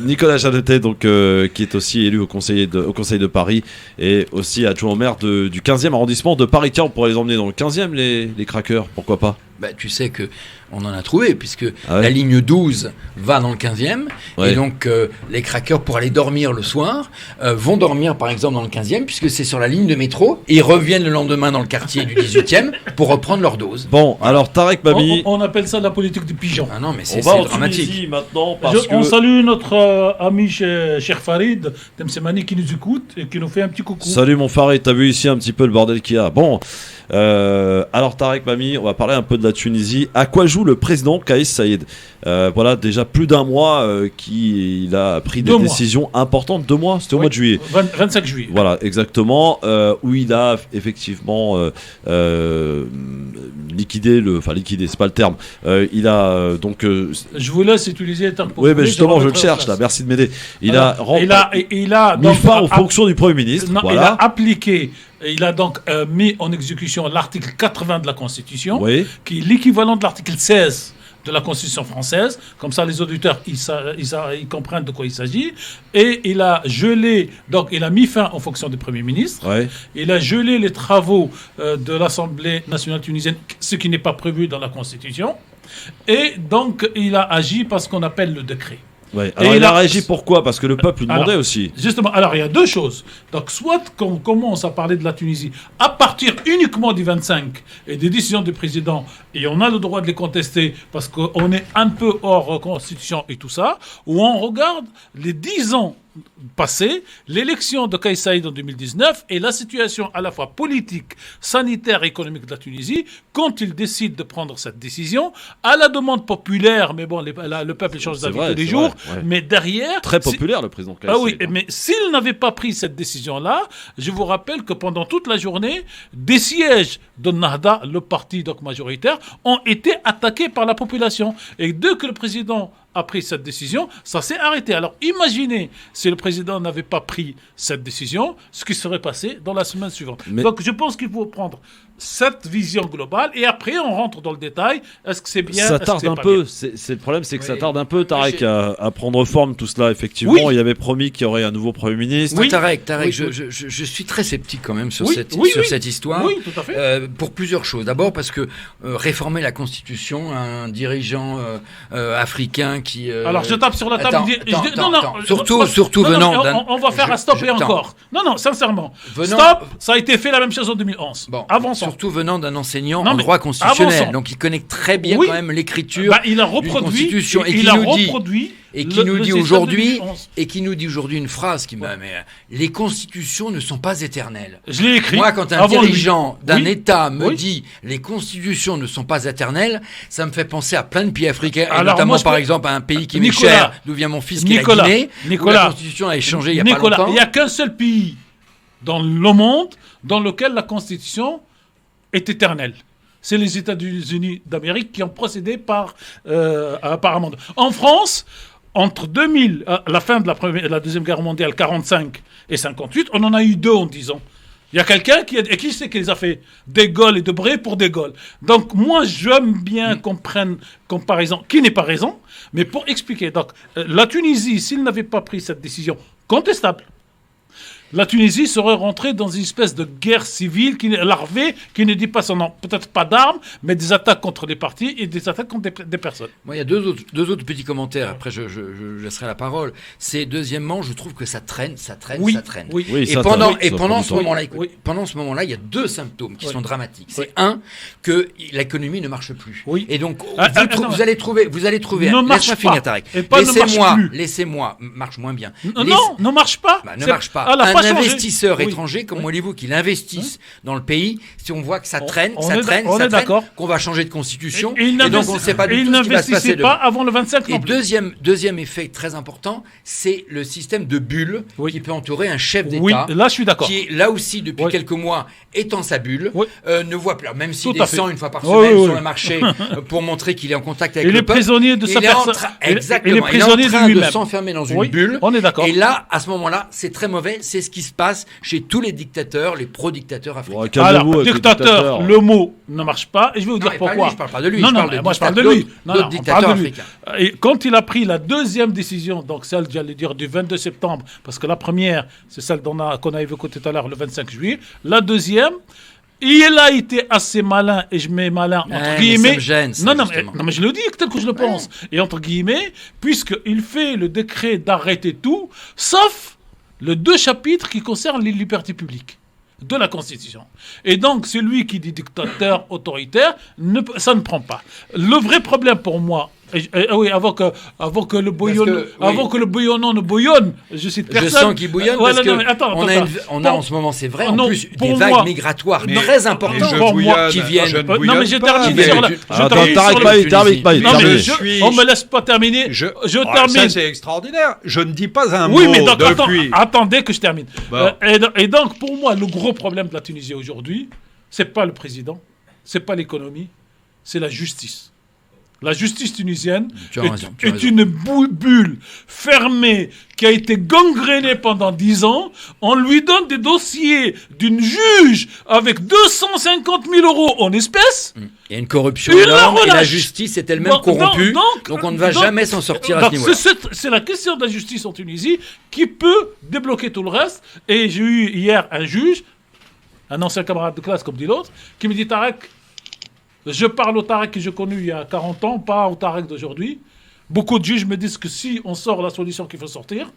Nicolas Jeannetet, donc, qui est aussi élu au conseil de Paris et aussi adjoint au maire du 15e arrondissement de Paris. Tiens, on pourrait les emmener dans le 15e, les craqueurs, pourquoi pas? Tu sais que on en a trouvé, puisque la ligne 12 va dans le 15e, et donc les craqueurs, pour aller dormir le soir, vont dormir par exemple dans le 15e, puisque c'est sur la ligne de métro, et ils reviennent le lendemain dans le quartier du 18e pour reprendre leur dose. Bon, alors Tarek Mami... On appelle ça la politique du pigeon. Ah non, mais c'est dramatique. Maintenant, on salue notre ami cher Farid Temsemani qui nous écoute et qui nous fait un petit coucou. Salut mon Farid, t'as vu ici un petit peu le bordel qu'il y a. Bon, alors Tarek Mami, on va parler un peu de la Tunisie. À quoi joue le président Kais Saïed? Voilà, déjà plus d'un mois qu'il a pris des décisions importantes. 2 mois, c'était au mois de juillet. 25 juillet. Voilà, exactement, où il a effectivement liquidé c'est pas le terme. Il a donc. Je vous laisse utiliser le terme. Oui, mais justement, je le cherche là. Merci de m'aider. Il a mis fin aux fonctions du Premier ministre. Non, voilà. Il a appliqué. Il a donc mis en exécution l'article 80 de la Constitution, qui est l'équivalent de l'article 16 de la Constitution française. Comme ça, les auditeurs, ils comprennent de quoi il s'agit. Et il a gelé, donc il a mis fin aux fonctions du Premier ministre. Il a gelé les travaux de l'Assemblée nationale tunisienne, ce qui n'est pas prévu dans la Constitution. Et donc, il a agi par ce qu'on appelle le décret. Ouais. Alors il a réagi pourquoi? Parce que le peuple lui demandait aussi. Justement, alors il y a 2 choses. Donc soit qu'on commence à parler de la Tunisie à partir uniquement du 25 et des décisions du président, et on a le droit de les contester parce qu'on est un peu hors constitution et tout ça, ou on regarde les 10 ans passé, l'élection de Kais Saïed en 2019 et la situation à la fois politique, sanitaire et économique de la Tunisie, quand il décide de prendre cette décision, à la demande populaire, mais bon, le peuple change d'avis tous les jours, mais derrière... Très populaire, le président Kais Saïed. Ah oui, mais s'il n'avait pas pris cette décision-là, je vous rappelle que pendant toute la journée, des sièges de Nahda, le parti donc majoritaire, ont été attaqués par la population. Et dès que le président a pris cette décision, ça s'est arrêté. Alors imaginez si le président n'avait pas pris cette décision, ce qui serait passé dans la semaine suivante. Donc je pense qu'il faut prendre cette vision globale et après on rentre dans le détail. Est-ce que c'est bien? Ça tarde un peu. C'est le problème, c'est que ça tarde un peu, Tarek, à prendre forme tout cela. Effectivement, il avait promis qu'il y aurait un nouveau Premier ministre. Oui, Tarek, je suis très sceptique quand même sur cette histoire. Oui, tout à fait. Pour plusieurs choses. D'abord parce que réformer la Constitution, un dirigeant africain qui. Alors je tape sur la table. Surtout venant. On va faire un stop et encore. Non, sincèrement. Stop, ça a été fait la même chose en 2011. Bon, avançons. surtout venant d'un enseignant en droit constitutionnel. Donc il connaît très bien quand même l'écriture d'une constitution. Et qui nous dit aujourd'hui une phrase qui m'a... Les constitutions ne sont pas éternelles. Je l'ai écrit. Moi, quand un dirigeant d'un État me dit les constitutions ne sont pas éternelles, ça me fait penser à plein de pays africains, et notamment par exemple à un pays qui m'est cher, d'où vient mon fils, qui est la Guinée, où la constitution a changé il y a pas longtemps. Il n'y a qu'un seul pays dans le monde dans lequel la constitution est éternelle. C'est les États-Unis d'Amérique qui ont procédé par amende. En France, entre 2000, la fin de la Deuxième Guerre mondiale, 45 et 58, on en a eu 2 en 10 ans. Il y a quelqu'un qui sait qui les a fait, De Gaulle et Debré pour De Gaulle. Donc moi, j'aime bien qu'on prenne comparaison, qui n'est pas raison, mais pour expliquer. Donc la Tunisie, s'il n'avait pas pris cette décision contestable, la Tunisie serait rentrée dans une espèce de guerre civile larvée qui ne dit pas son nom. Peut-être pas d'armes, mais des attaques contre des partis et des attaques contre des personnes. Moi, il y a deux autres petits commentaires. Après, je laisserai la parole. C'est deuxièmement, je trouve que ça traîne. Oui. Et pendant ce moment-là, il y a 2 symptômes qui sont dramatiques. C'est un, que l'économie ne marche plus. Oui. Et donc, vous allez trouver. Laisse-moi finir, Tarek. Laissez-moi. Marche moins bien. Ne marche pas. Ne marche pas. Un investisseur étranger, comme voulez-vous qu'il investisse dans le pays, si on voit que ça traîne, qu'on va changer de constitution, et donc on ne sait pas du tout ce qui va se passer. Il n'investissait pas avant le 25 novembre. Et deuxième effet très important, c'est le système de bulle qui peut entourer un chef d'État. Oui, là je suis d'accord. Qui, là aussi, depuis quelques mois, est en sa bulle, ne voit plus, même s'il descend une fois par semaine sur le marché pour montrer qu'il est en contact avec le peuple. Prisonnier de sa personne. Exactement. Il est en train de s'enfermer dans une bulle. On est d'accord. Et là, à ce moment-là, c'est très mauvais. C'est ce qui se passe chez tous les dictateurs, les pro-dictateurs africains. Alors, dictateur, le mot ne marche pas, et je vais vous dire pourquoi. Je parle pas de lui, je parle de lui. D'autres dictateurs africains. Et quand il a pris la deuxième décision, donc celle, j'allais dire, du 22 septembre, parce que la première, c'est celle qu'on a évoquée tout à l'heure, le 25 juillet, la deuxième, il a été assez malin, et je mets malin entre guillemets. Ça me gêne, ça, non, mais je le dis tel que je le pense. Et entre guillemets, puisqu'il fait le décret d'arrêter tout, sauf le 2 chapitres qui concernent les libertés publiques de la Constitution. Et donc, celui qui dit dictateur, autoritaire, ça ne prend pas. Le vrai problème pour moi, avant que le bouillonnant ne bouillonne, je cite personne. Je sens qu'il bouillonne parce qu'on a en ce moment, c'est vrai, en plus, des vagues migratoires très importantes qui viennent. Non, mais je termine sur la... On me laisse pas terminer. Je termine. Ça, c'est extraordinaire. Je ne dis pas un mot depuis. Attendez que je termine. Et donc, pour moi, le gros problème de la Tunisie aujourd'hui, c'est pas le président, c'est pas l'économie, c'est la justice. La justice tunisienne est une bulle fermée qui a été gangrénée pendant 10 ans. On lui donne des dossiers d'une juge avec 250 000 € en espèces. Il y a une corruption énorme et la justice est elle-même corrompue. Donc on ne va jamais s'en sortir à ce niveau-là. C'est la question de la justice en Tunisie qui peut débloquer tout le reste. Et j'ai eu hier un juge, un ancien camarade de classe comme dit l'autre, qui me dit « Tarek, je parle au Tarek que j'ai connu il y a 40 ans, pas au Tarek d'aujourd'hui. Beaucoup de juges me disent que si on sort la solution qu'il faut sortir,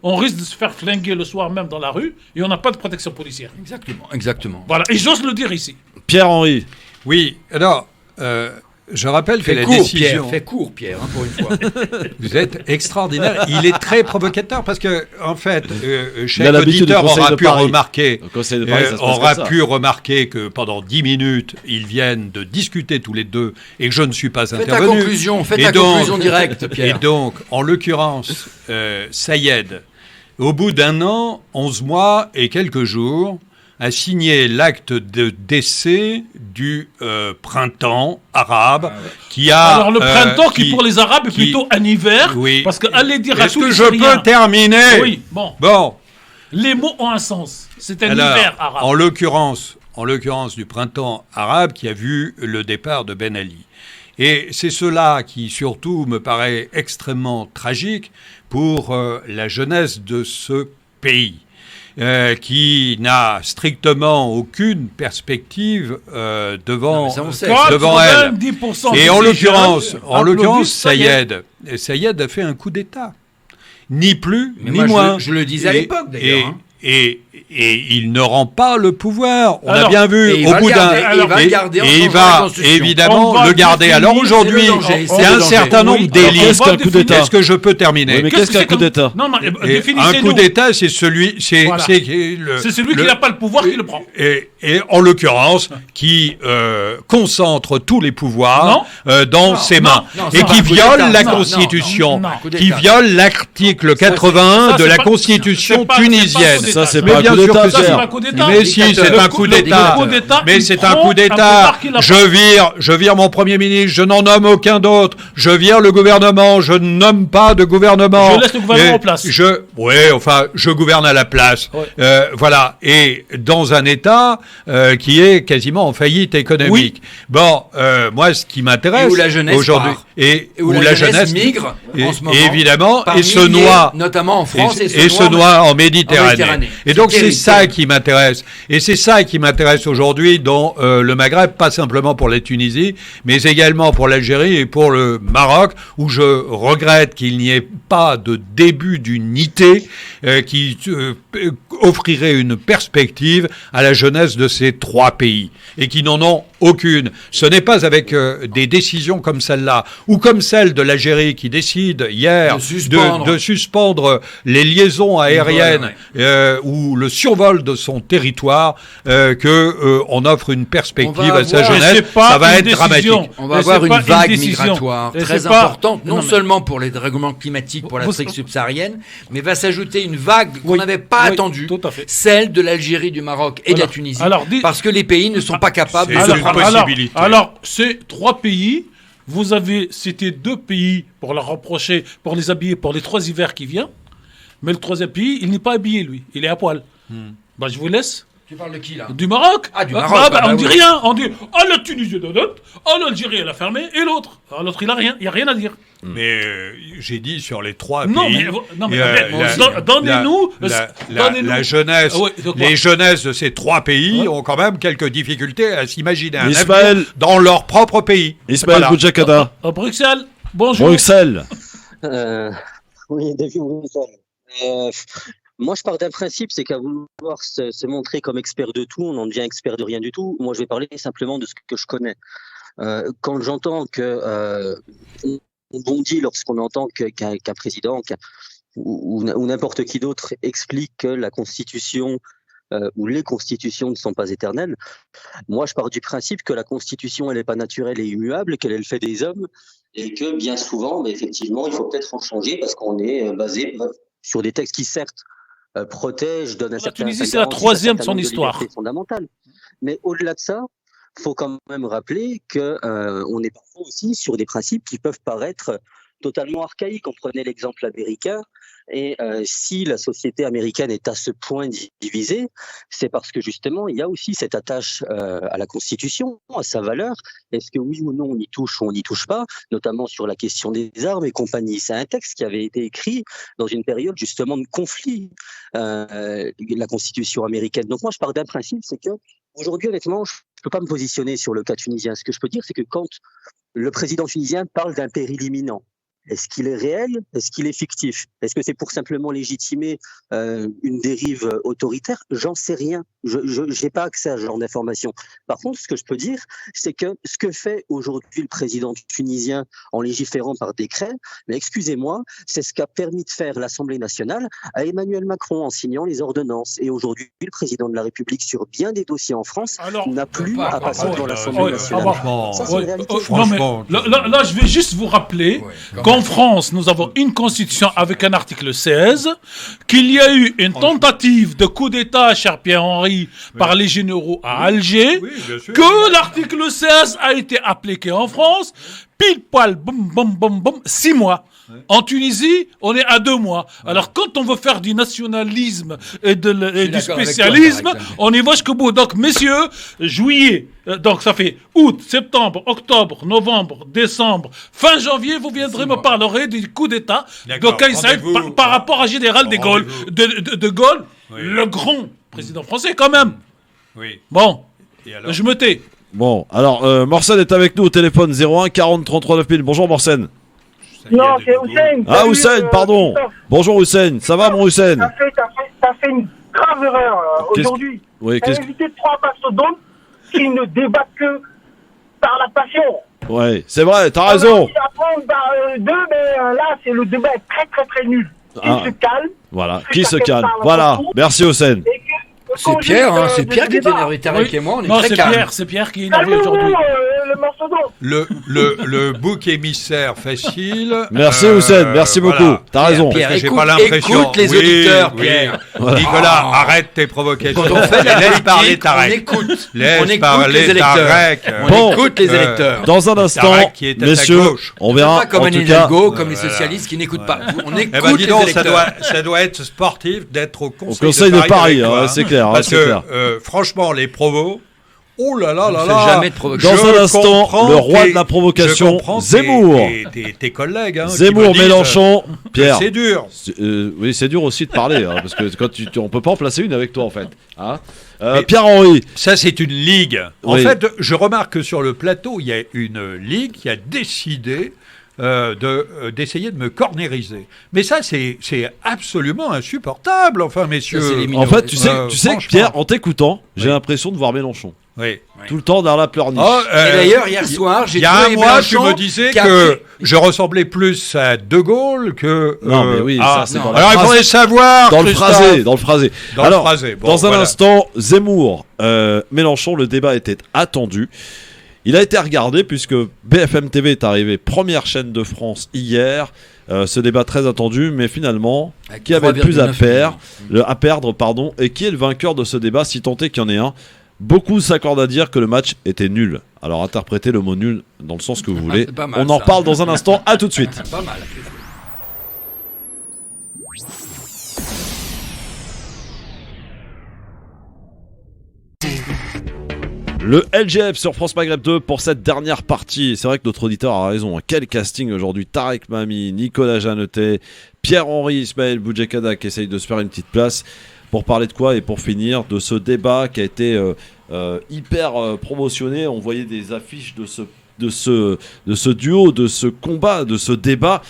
on risque de se faire flinguer le soir même dans la rue et on n'a pas de protection policière. » Exactement. Voilà, et j'ose le dire ici. Pierre-Henri. Oui, alors, je rappelle que la décision... Fais court, Pierre, pour une fois. Vous êtes extraordinaire. Il est très provocateur parce que, en fait, chaque auditeur aura pu remarquer que pendant 10 minutes, ils viennent de discuter tous les deux et que je ne suis pas intervenu. Faites ta conclusion directe, Pierre. Et donc, en l'occurrence, Sayed, au bout d'1 an, 11 mois et quelques jours, a signé l'acte de décès du printemps arabe qui a... Alors le printemps qui pour les Arabes est plutôt un hiver, parce que allez dire à tous les Syriens... Est-ce que je peux terminer ? Oui, bon. Les mots ont un sens. C'est un hiver arabe. En l'occurrence du printemps arabe qui a vu le départ de Ben Ali. Et c'est cela qui surtout me paraît extrêmement tragique pour la jeunesse de ce pays. Qui n'a strictement aucune perspective devant elle. Et en l'occurrence, Sayed a fait un coup d'État. Ni plus, ni moins. Je le disais à l'époque, d'ailleurs. Et il ne rend pas le pouvoir. On a bien vu au bout d'un... Et il va évidemment le garder. Alors aujourd'hui, il y a un certain nombre d'élites. Est-ce que je peux terminer? Mais qu'est-ce qu'un coup d'État? Un coup d'État, c'est celui... C'est celui qui n'a pas le pouvoir qui le prend. Et en l'occurrence, qui concentre tous les pouvoirs dans ses mains. Et qui viole la Constitution. Qui viole l'article 81 de la Constitution tunisienne. Ça, c'est pas un coup d'État. Mais si, c'est un coup d'État. Mais c'est un coup d'État. Je vire mon Premier ministre, je n'en nomme aucun d'autre. Je vire le gouvernement, je ne nomme pas de gouvernement. Je laisse le gouvernement en place. Je gouverne à la place. Voilà. Et dans un État qui est quasiment en faillite économique. Bon, moi, ce qui m'intéresse aujourd'hui, où la jeunesse migre en ce moment, évidemment, et se noie, notamment en France, et se noie en Méditerranée. Et donc c'est ça qui m'intéresse. Et c'est ça qui m'intéresse aujourd'hui dans le Maghreb, pas simplement pour la Tunisie, mais également pour l'Algérie et pour le Maroc, où je regrette qu'il n'y ait pas de début d'unité qui offrirait une perspective à la jeunesse de ces trois pays, et qui n'en ont aucune. Ce n'est pas avec des décisions comme celle-là, ou comme celle de l'Algérie qui décide hier de suspendre les liaisons aériennes ou le survol de son territoire, qu'on offre une perspective à sa jeunesse. Ça va être dramatique. On va avoir une vague migratoire très importante, non seulement pour les dérèglements climatiques pour l'Afrique subsaharienne, mais va s'ajouter une vague qu'on n'avait pas attendue, celle de l'Algérie, du Maroc et de la Tunisie, parce que les pays ne sont pas capables de se possibilité. Alors, ces trois pays, vous avez cité deux pays pour leur reprocher, pour les habiller pour les 3 hivers qui viennent, mais le troisième pays, il n'est pas habillé, lui. Il est à poil. Je vous laisse. Tu parles de qui, là? Du Maroc. Du Maroc. On dit rien. On dit, la Tunisie de note, l'Algérie, elle a fermé, et l'autre. L'autre, il a rien. Il n'y a rien à dire. Mais j'ai dit sur les 3 pays. Donnez-nous. La jeunesse, les jeunesses de ces 3 pays ont quand même quelques difficultés à s'imaginer un avenir dans leur propre pays. Ismaël Boujakada. À Bruxelles. Bonjour. Bruxelles. Oui, David Bruxelles. Moi, je pars d'un principe, c'est qu'à vouloir se montrer comme expert de tout, on en devient expert de rien du tout. Moi, je vais parler simplement de ce que je connais. Quand j'entends on bondit lorsqu'on entend qu'un président ou n'importe qui d'autre explique que la Constitution ou les constitutions ne sont pas éternelles, moi, je pars du principe que la Constitution, elle n'est pas naturelle et immuable, qu'elle est le fait des hommes, et que bien souvent, effectivement, il faut peut-être en changer parce qu'on est basé sur des textes qui, certes, protège, donne un certain... La Tunisie, c'est la 3e de son histoire. Fondamentale. Mais au-delà de ça, il faut quand même rappeler qu'on est parfois aussi sur des principes qui peuvent paraître totalement archaïques. On prenait l'exemple américain, et si la société américaine est à ce point divisée, c'est parce que justement, il y a aussi cette attache à la Constitution, à sa valeur. Est-ce que oui ou non on y touche ou on n'y touche pas, notamment sur la question des armes et compagnie. C'est un texte qui avait été écrit dans une période justement de conflit, la Constitution américaine. Donc moi, je pars d'un principe, c'est que aujourd'hui, honnêtement, je ne peux pas me positionner sur le cas tunisien. Ce que je peux dire, c'est que quand le président tunisien parle d'un péril imminent, est-ce qu'il est réel? Est-ce qu'il est fictif? Est-ce que c'est pour simplement légitimer une dérive autoritaire? J'en sais rien. Je n'ai pas accès à ce genre d'informations. Par contre, ce que je peux dire, c'est que ce que fait aujourd'hui le président tunisien en légiférant par décret, mais excusez-moi, c'est ce qu'a permis de faire l'Assemblée nationale à Emmanuel Macron en signant les ordonnances. Et aujourd'hui, le président de la République, sur bien des dossiers en France, n'a plus à passer devant l'Assemblée nationale. Ça, c'est une réalité. Là, je vais juste vous rappeler qu'en France, nous avons une constitution avec un article 16, qu'il y a eu une tentative de coup d'État, cher Pierre-Henri, par les généraux à Alger, que l'article 16 a été appliqué en France, pile poil, boum, boum, boum, boum, 6 mois. En Tunisie, on est à 2 mois. Alors, quand on veut faire du nationalisme et du spécialisme, on y va jusqu'au bout. Donc, messieurs, juillet, donc ça fait août, septembre, octobre, novembre, décembre, fin janvier, vous viendrez me parler du coup d'État de Kais Saied par rapport à Général de Gaulle. De Gaulle, le grand président français, quand même. Oui. Bon, je me tais. Bon, alors, Morsen est avec nous au téléphone 01 40 33 9000. Bonjour, Morsen. Non, c'est Hussein. Ah, Hussein, pardon. Bonjour, Hussein. Ça va, mon Hussein? T'as fait grave erreur aujourd'hui. Oui, inviter 3 mastodontes qui ne débattent que par la passion. Ouais, c'est vrai, t'as raison. Mais là, le débat est très très très nul. Qui se calme. Voilà, qui se calme. Voilà, merci Hossein. C'est Pierre, hein, c'est Pierre qui est énervé. Tarek et moi, on est très calme. C'est Pierre qui est énervé aujourd'hui. Le bouc émissaire facile. Merci Hossein, merci beaucoup. Voilà. T'as raison. Pierre, j'ai pas l'impression. Écoute les auditeurs, Pierre. Nicolas, arrête tes provocations. Quand on fait la laisse parler politique, Tarek. on écoute. Laisse On écoute parler les électeurs. Tarek. On écoute les électeurs. Dans un instant, messieurs, on verra. Pas comme en un tout Hidalgo, cas, comme les socialistes qui n'écoutent pas. On écoute dis les donc, électeurs. ça doit être sportif d'être au Conseil de Paris, c'est clair. Parce que franchement, les provos. Oh là là là là! Jamais de provocation. Dans un instant, le roi de la provocation, Zemmour. Tes collègues. Hein, Zemmour, Mélenchon, Pierre. C'est dur. Oui, c'est dur aussi de parler, hein, parce que quand on peut pas en placer une avec toi, en fait. Hein Pierre-Henri. Ça, c'est une ligue. En Oui. fait, je remarque que sur le plateau, il y a une ligue qui a décidé d'essayer de me cornériser. Mais ça, c'est absolument insupportable, enfin, messieurs. En fait, tu sais que Pierre, en t'écoutant, j'ai l'impression de voir Mélenchon. Oui. Tout le temps dans la pleurniche. Et d'ailleurs, hier soir, j'ai il y a un mois, tu me disais que je ressemblais plus à De Gaulle que... Non, mais oui, ça, c'est dans la alors, phrase. il faudrait savoir, Dans le phrasé. Alors, Bon, dans un instant, Zemmour, Mélenchon, le débat était attendu. Il a été regardé puisque BFM TV est arrivé première chaîne de France hier. Ce débat très attendu, mais finalement, qui avait le plus à perdre, et qui est le vainqueur de ce débat, si tant est qu'il y en ait un. Beaucoup s'accordent à dire que le match était nul. Alors interprétez le mot nul dans le sens que vous voulez. Mal, on en reparle dans un instant. À tout de suite. Pas mal. Le LGF sur France Maghreb 2 pour cette dernière partie. C'est vrai que notre auditeur a raison. Quel casting aujourd'hui. Tarek Mami, Nicolas Jeannetet, Pierre-Henri, Ismaël Boudjekada qui essaye de se faire une petite place. Pour parler de quoi et pour finir de ce débat qui a été hyper promotionné. On voyait des affiches de ce duo, de ce combat, de ce débat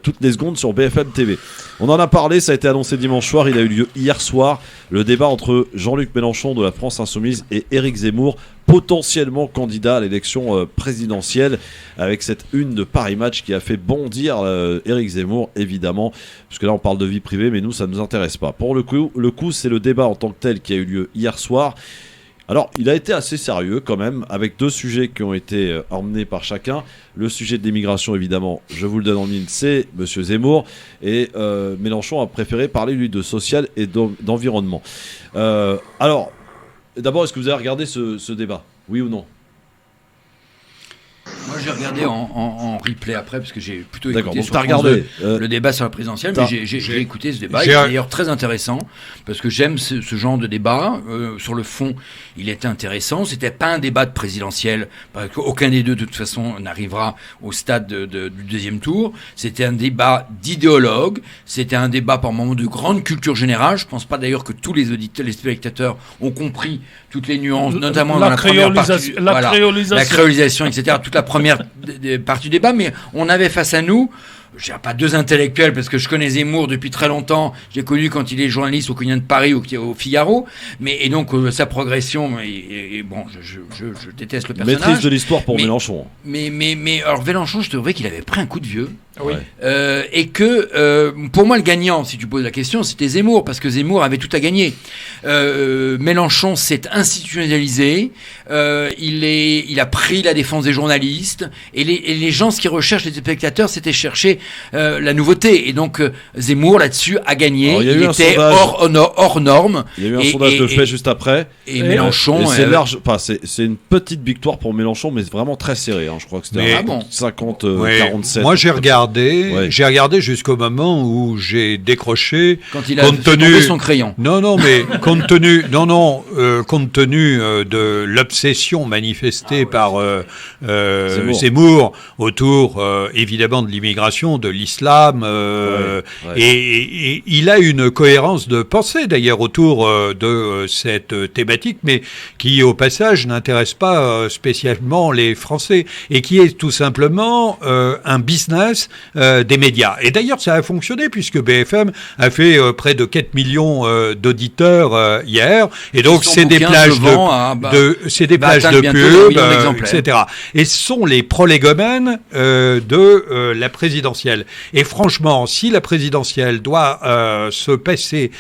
toutes les secondes sur BFM TV. On en a parlé, ça a été annoncé dimanche soir, il a eu lieu hier soir, le débat entre Jean-Luc Mélenchon de la France Insoumise et Éric Zemmour, potentiellement candidat à l'élection présidentielle, avec cette une de Paris Match qui a fait bondir Éric Zemmour, évidemment, parce que là on parle de vie privée, mais nous ça ne nous intéresse pas. Pour le coup, c'est le débat en tant que tel qui a eu lieu hier soir. Alors, il a été assez sérieux quand même, avec 2 sujets qui ont été emmenés par chacun. Le sujet de l'immigration, évidemment, je vous le donne en mille, c'est M. Zemmour. Et Mélenchon a préféré parler, lui, de social et d'environnement. Alors, d'abord, est-ce que vous avez regardé ce débat? Oui ou non? Moi, j'ai regardé en replay après, parce que j'ai plutôt écouté donc sur t'as regardé le débat sur la présidentielle, mais j'ai écouté ce débat. Il est d'ailleurs très intéressant, parce que j'aime ce genre de débat. Sur le fond, il était intéressant. C'était pas un débat de présidentielle, parce qu'aucun des deux, de toute façon, n'arrivera au stade du deuxième tour. C'était un débat d'idéologues. C'était un débat par moments de grande culture générale. Je pense pas d'ailleurs que tous les auditeurs, les spectateurs ont compris toutes les nuances, notamment dans la première partie. La créolisation, etc. Toute la première partie du débat, mais on avait face à nous, je dirais pas 2 intellectuels, parce que je connais Zemmour depuis très longtemps, j'ai connu quand il est journaliste au Quotidien de Paris ou au Figaro, et donc sa progression, et bon, je déteste le personnage. Maîtrise de l'histoire pour Mélenchon. Mais alors Mélenchon, je trouvais qu'il avait pris un coup de vieux. Oui. Et que pour moi le gagnant, si tu poses la question, c'était Zemmour, parce que Zemmour avait tout à gagner. Mélenchon s'est institutionnalisé, il a pris la défense des journalistes, et les gens, ce qu'ils recherchent, les spectateurs, c'était chercher la nouveauté, et donc Zemmour là-dessus a gagné. Alors, il était hors norme. Il y a eu un sondage de fait juste après, et Mélenchon, c'est large, c'est une petite victoire pour Mélenchon, mais vraiment très serré, hein. Je crois que c'était 50-47. Moi j'ai regardé jusqu'au moment où j'ai décroché. Quand il a tombé son crayon. Non, mais compte tenu de l'obsession manifestée par Zemmour autour évidemment de l'immigration, question de l'islam, et il a une cohérence de pensée d'ailleurs autour de cette thématique, mais qui au passage n'intéresse pas spécialement les Français, et qui est tout simplement un business des médias. Et d'ailleurs ça a fonctionné puisque BFM a fait près de 4 millions d'auditeurs hier, et donc c'est des plages de pub, etc. Et ce sont les prolégomènes de la présidentielle. Et franchement, si la présidentielle doit se passer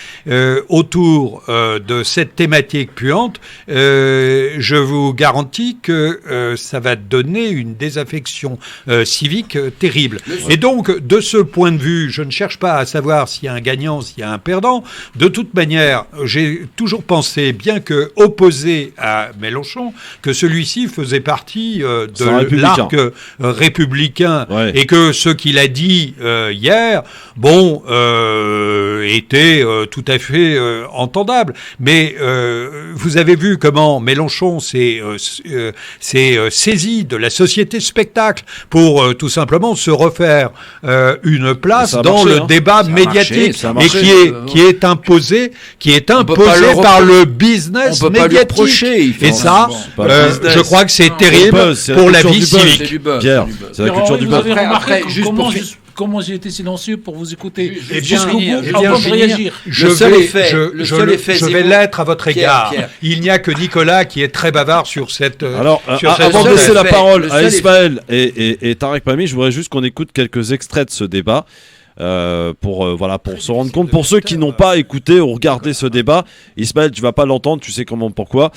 autour de cette thématique puante, je vous garantis que ça va donner une désaffection civique terrible. Et donc, de ce point de vue, je ne cherche pas à savoir s'il y a un gagnant, s'il y a un perdant. De toute manière, j'ai toujours pensé, bien que opposé à Mélenchon, que celui-ci faisait partie de l'arc républicain, et que ce qu'il a dit hier, était tout à fait entendable. Mais vous avez vu comment Mélenchon s'est saisi de la société spectacle pour tout simplement se refaire une place dans le débat médiatique, qui est imposé par le business médiatique. Et ça, je crois que c'est terrible pour la vie civique. Pierre, c'est la culture du buzz. Comment j'ai été silencieux pour vous écouter jusqu'au bout avant de réagir. Je vais l'être à votre égard. Pierre. Il n'y a que Nicolas qui est très bavard sur cette... Alors, avant de laisser la parole à Ismaël et Tarek Mami, je voudrais juste qu'on écoute quelques extraits de ce débat. Pour se rendre compte, pour ceux qui n'ont pas écouté ou regardé ce débat. Ismaël, tu vas pas l'entendre, tu sais pourquoi.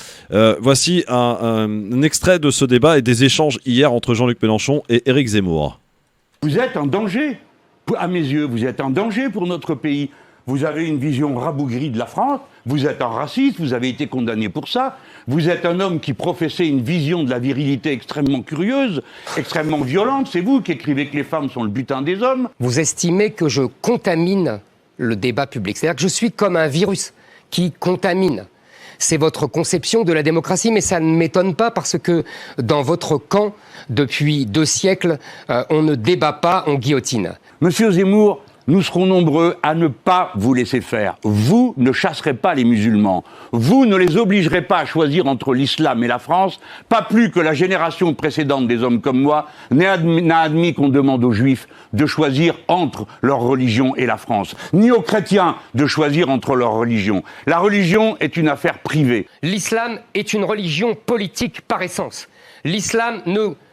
Voici un extrait de ce débat et des échanges hier entre Jean-Luc Mélenchon et Éric Zemmour. Vous êtes en danger, à mes yeux, vous êtes en danger pour notre pays. Vous avez une vision rabougrie de la France, vous êtes un raciste, vous avez été condamné pour ça. Vous êtes un homme qui professait une vision de la virilité extrêmement curieuse, extrêmement violente. C'est vous qui écrivez que les femmes sont le butin des hommes. Vous estimez que je contamine le débat public. C'est-à-dire que je suis comme un virus qui contamine. C'est votre conception de la démocratie, mais ça ne m'étonne pas parce que dans votre camp, depuis 2 siècles, on ne débat pas, on guillotine. Monsieur Zemmour, nous serons nombreux à ne pas vous laisser faire. Vous ne chasserez pas les musulmans. Vous ne les obligerez pas à choisir entre l'islam et la France, pas plus que la génération précédente des hommes comme moi n'a admis qu'on demande aux juifs de choisir entre leur religion et la France, ni aux chrétiens de choisir entre leur religion. La religion est une affaire privée. L'islam est une religion politique par essence. L'islam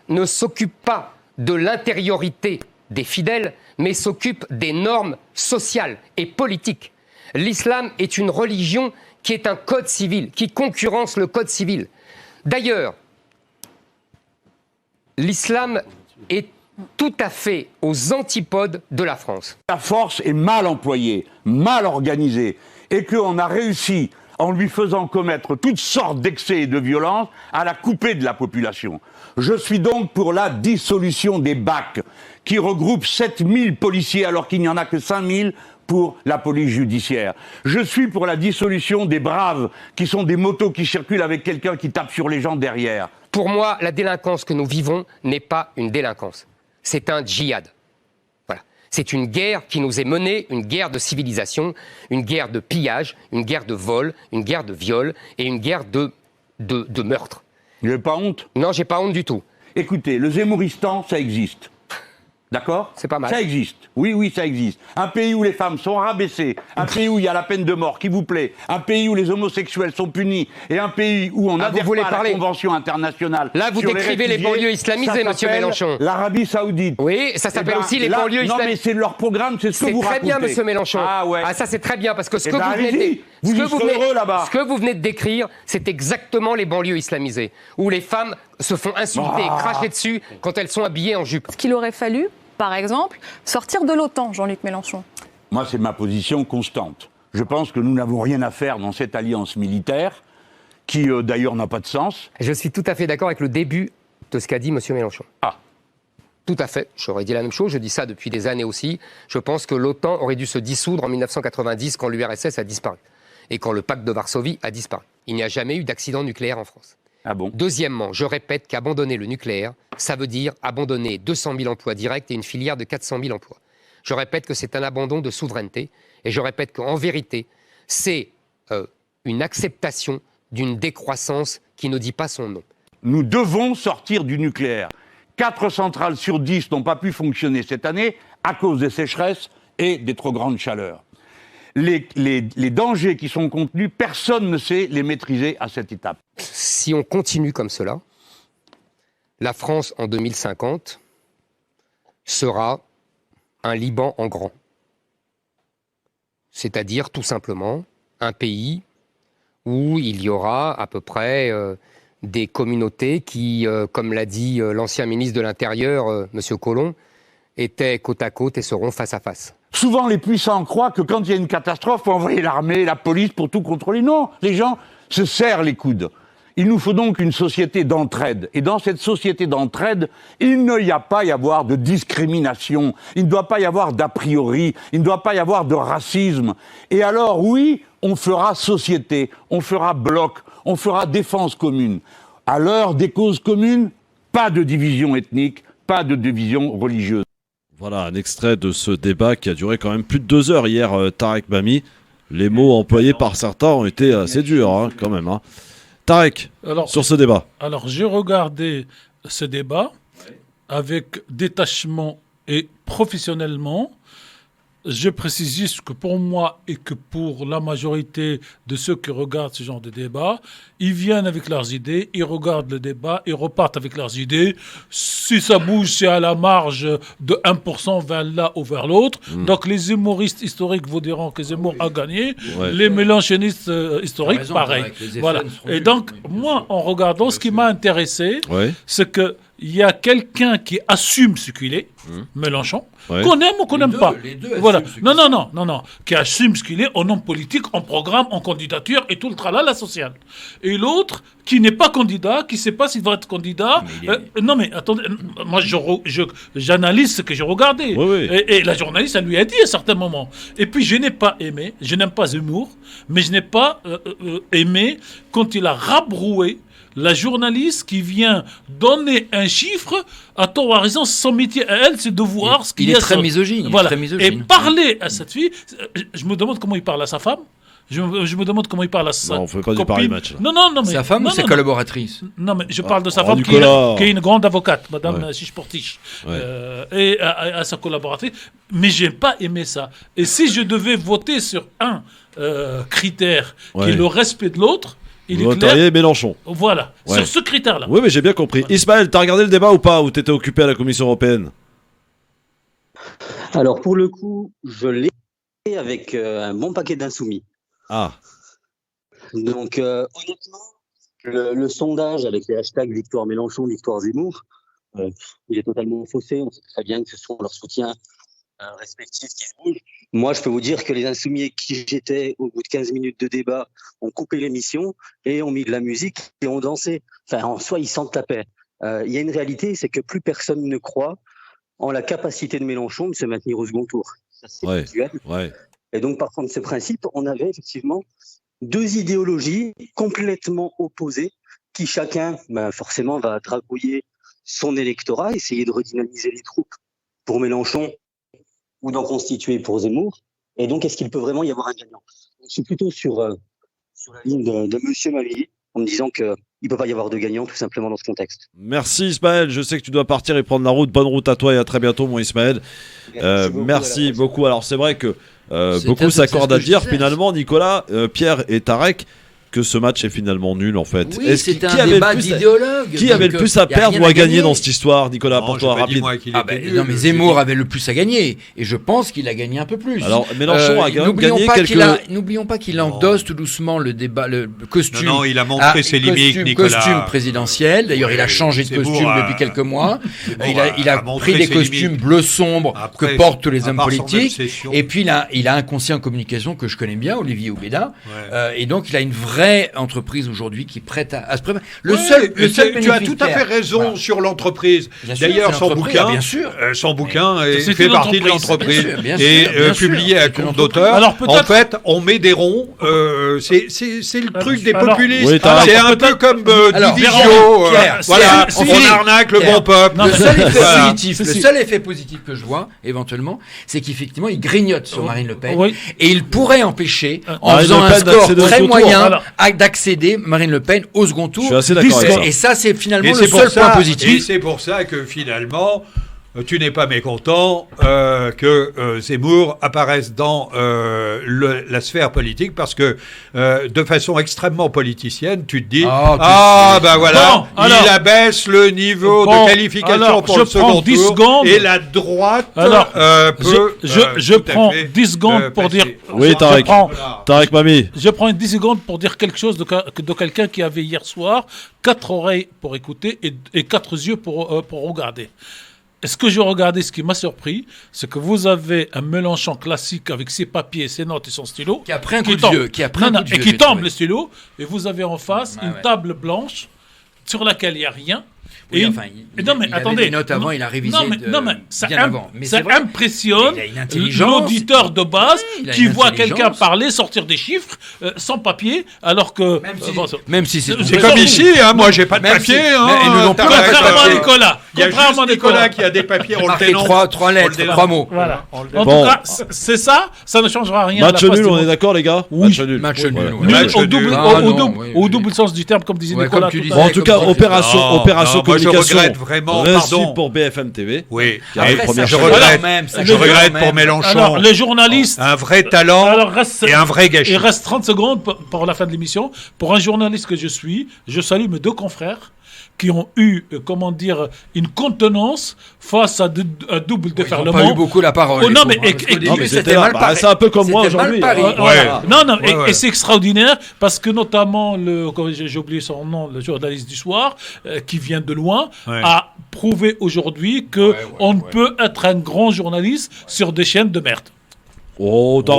ne s'occupe pas de l'intériorité des fidèles, mais s'occupe des normes sociales et politiques. L'islam est une religion qui est un code civil, qui concurrence le code civil. D'ailleurs, l'islam est tout à fait aux antipodes de la France. La force est mal employée, mal organisée, et qu'on a réussi, en lui faisant commettre toutes sortes d'excès et de violences, à la couper de la population. Je suis donc pour la dissolution des BAC, qui regroupe 7000 policiers alors qu'il n'y en a que 5000 pour la police judiciaire. Je suis pour la dissolution des braves, qui sont des motos qui circulent avec quelqu'un qui tape sur les gens derrière. Pour moi, la délinquance que nous vivons n'est pas une délinquance. C'est un djihad. Voilà. C'est une guerre qui nous est menée, une guerre de civilisation, une guerre de pillage, une guerre de vol, une guerre de viol et une guerre de meurtre. Vous n'avez pas honte? Non, j'ai pas honte du tout. Écoutez, le Zemmouristan, ça existe. D'accord ? C'est pas mal. Ça existe. Oui, ça existe. Un pays où les femmes sont rabaissées, un pays où il y a la peine de mort qui vous plaît, un pays où les homosexuels sont punis, et un pays où on n'adhère pas à la Convention internationale. Là, vous décrivez les banlieues islamisées, monsieur Mélenchon. L'Arabie Saoudite. Oui, ça s'appelle aussi les banlieues islamisées. Non, mais c'est leur programme, c'est ce que vous racontez. C'est très bien, monsieur Mélenchon. Ah ouais. Ah, ça, c'est très bien, parce que ce que vous venez de décrire, c'est exactement les banlieues islamisées, où les femmes se font insulter et cracher dessus quand elles sont habillées en jupe. Ce qu'il aurait fallu, par exemple, sortir de l'OTAN, Jean-Luc Mélenchon. Moi, c'est ma position constante. Je pense que nous n'avons rien à faire dans cette alliance militaire, qui d'ailleurs n'a pas de sens. Je suis tout à fait d'accord avec le début de ce qu'a dit M. Mélenchon. Ah. Tout à fait. J'aurais dit la même chose, je dis ça depuis des années aussi. Je pense que l'OTAN aurait dû se dissoudre en 1990 quand l'URSS a disparu et quand le pacte de Varsovie a disparu. Il n'y a jamais eu d'accident nucléaire en France. Ah bon ? Deuxièmement, je répète qu'abandonner le nucléaire, ça veut dire abandonner 200 000 emplois directs et une filière de 400 000 emplois. Je répète que c'est un abandon de souveraineté et je répète qu'en vérité, c'est une acceptation d'une décroissance qui ne dit pas son nom. Nous devons sortir du nucléaire. 4 centrales sur 10 n'ont pas pu fonctionner cette année à cause des sécheresses et des trop grandes chaleurs. Les dangers qui sont contenus, personne ne sait les maîtriser à cette étape. Si on continue comme cela, la France en 2050 sera un Liban en grand. C'est-à-dire tout simplement un pays où il y aura à peu près des communautés qui, comme l'a dit l'ancien ministre de l'Intérieur, M. Collomb, étaient côte à côte et seront face à face. Souvent, les puissants croient que quand il y a une catastrophe, il faut envoyer l'armée, la police pour tout contrôler. Non, les gens se serrent les coudes. Il nous faut donc une société d'entraide. Et dans cette société d'entraide, il ne y a pas y avoir de discrimination. Il ne doit pas y avoir d'a priori. Il ne doit pas y avoir de racisme. Et alors, oui, on fera société, on fera bloc, on fera défense commune. À l'heure des causes communes, pas de division ethnique, pas de division religieuse. Voilà un extrait de ce débat qui a duré quand même plus de 2 heures hier, Tarek Bami. Les mots employés par certains ont été assez durs, quand même. Tarek, sur ce débat. Alors, j'ai regardé ce débat avec détachement et professionnellement. Je précise juste que pour moi et que pour la majorité de ceux qui regardent ce genre de débat, ils viennent avec leurs idées, ils regardent le débat, ils repartent avec leurs idées. Si ça bouge, c'est à la marge de 1% vers l'un ou vers l'autre. Donc les humoristes historiques vous diront que Zemmour a gagné. Ouais. Les mélanchonistes historiques, pareil. Voilà. Et donc, moi, en regardant, ce qui m'a intéressé, c'est que il y a quelqu'un qui assume ce qu'il est, Mélenchon, qu'on aime ou qu'on n'aime pas. Les deux voilà. Non, qui assume ce qu'il est en homme politique, en programme, en candidature et tout le tralala social. Et l'autre qui n'est pas candidat, qui ne sait pas s'il va être candidat. Non mais attendez, moi j'analyse ce que j'ai regardé. Et la journaliste, elle lui a dit à certains moments. Et puis je n'aime pas Zemmour, mais je n'ai pas aimé quand il a rabroué la journaliste qui vient donner un chiffre à tort ou à raison. Son métier à elle, c'est de voir ce qu'il y a. Il est très misogyne. Voilà. Et parler à cette fille, je me demande comment il parle à sa femme. Je me demande comment il parle à sa copine. On ne fait pas du pareil match. Non, mais sa femme ou sa collaboratrice? Non, mais je parle de sa femme qui est une grande avocate, Madame Chiche-Portiche, et à sa collaboratrice. Mais j'ai pas aimé ça. Et si je devais voter sur un critère qui est le respect de l'autre, il est clair. Mélenchon. Voilà, sur ce critère-là. Oui, mais j'ai bien compris. Voilà. Ismaël, t'as regardé le débat ou pas, ou t'étais occupé à la Commission européenne? Alors, pour le coup, je l'ai avec un bon paquet d'insoumis. Ah. Donc, honnêtement, le sondage avec les hashtags Victoire Mélenchon, Victoire Zemmour, il est totalement faussé. On sait très bien que ce sont leurs soutiens respectifs qui se bougent. Moi, je peux vous dire que les insoumis avec qui j'étais, au bout de 15 minutes de débat, ont coupé l'émission et ont mis de la musique et ont dansé. Enfin, en soi, ils sentent la paix. Il y a une réalité, c'est que plus personne ne croit en la capacité de Mélenchon de se maintenir au second tour. Ça, c'est actuel. Et donc, partant de ce principe, on avait effectivement 2 idéologies complètement opposées qui chacun, forcément, va dragouiller son électorat, essayer de redynamiser les troupes pour Mélenchon ou d'en constituer pour Zemmour. Et donc, est-ce qu'il peut vraiment y avoir un gagnant? Je suis plutôt sur la ligne de M. Mavilly, en me disant qu'il ne peut pas y avoir de gagnant, tout simplement, dans ce contexte. Merci Ismaël, je sais que tu dois partir et prendre la route. Bonne route à toi et à très bientôt, mon Ismaël. Merci beaucoup. Alors, c'est vrai que beaucoup s'accordent à dire, finalement, Nicolas, Pierre et Tarek, que ce match est finalement nul en fait. Oui, c'est un débat d'idéologue. Qui avait le plus à perdre ou à gagner dans cette histoire, Nicolas, pour toi, rapide? Non, mais Zemmour avait le plus à gagner, et je pense qu'il a gagné un peu plus. Alors, Mélenchon a gagné quelques... N'oublions pas qu'il endosse tout doucement le débat, le costume. Non, il a montré ses limites, Nicolas. Costume présidentiel. D'ailleurs, il a changé de costume depuis quelques mois. Il a pris des costumes bleu sombre que portent tous les hommes politiques. Et puis, il a un conseiller en communication que je connais bien, Olivier Oubeda. Et donc, il a une vraie vraie entreprise aujourd'hui qui prête à se préparer. Le seul tu as tout à fait raison sur l'entreprise. D'ailleurs, son bouquin fait partie de l'entreprise et publié à compte d'auteur. En fait, on met des ronds. C'est le truc des populistes. C'est un peu comme Divisio. Voilà, on arnaque le bon peuple. Le seul effet positif que je vois, éventuellement, c'est qu'effectivement, il grignote sur Marine Le Pen et il pourrait empêcher, en faisant un score très moyen, d'accéder Marine Le Pen au second tour. Je suis assez d'accord avec ça. Et ça, c'est finalement le seul point positif. Et c'est pour ça que finalement, tu n'es pas mécontent que Zemmour apparaisse dans la sphère politique parce que de façon extrêmement politicienne, tu te dis il abaisse le niveau de qualification pour le second tour et la droite peut... Je prends 10 secondes pour dire... Oui, Tarek Mami. Je prends 10 secondes pour dire quelque chose de quelqu'un qui avait hier soir 4 oreilles pour écouter et 4 yeux pour regarder. Ce que j'ai regardé, ce qui m'a surpris, c'est que vous avez un Mélenchon classique avec ses papiers, ses notes et son stylo. Qui a pris un coup de vieux. Et qui tombe le stylo. Et vous avez en face une table blanche sur laquelle il n'y a rien. Oui, attendez. Des notes avant, il a révisé bien avant. Mais ça impressionne l'auditeur de base qui voit quelqu'un parler, sortir des chiffres sans papier, alors que... Même si c'est comme ici, moi j'ai pas de papier. Contrairement à Nicolas. Il y a juste Nicolas qui a des papiers, on le dénonce. 3 lettres, 3 mots. Voilà. En tout cas, c'est ça ne changera rien. Match nul, on est d'accord les gars? Oui. Match nul. Au double sens du terme, comme disait Nicolas. En tout cas, opération je regrette vraiment, pour BFM TV. Oui, je regrette pour Mélenchon. Alors, les journalistes... Un vrai talent et un vrai gâchis. Il reste 30 secondes pour la fin de l'émission. Pour un journaliste que je suis, je salue mes 2 confrères qui ont eu, une contenance face à un double déferlement. Ils n'ont pas eu beaucoup la parole. C'était mal paré. C'est un peu comme moi aujourd'hui. Et c'est extraordinaire parce que notamment, j'ai oublié son nom, le journaliste du soir, qui vient de loin, a prouvé aujourd'hui qu'on peut être un grand journaliste sur des chaînes de merde. Oh, non,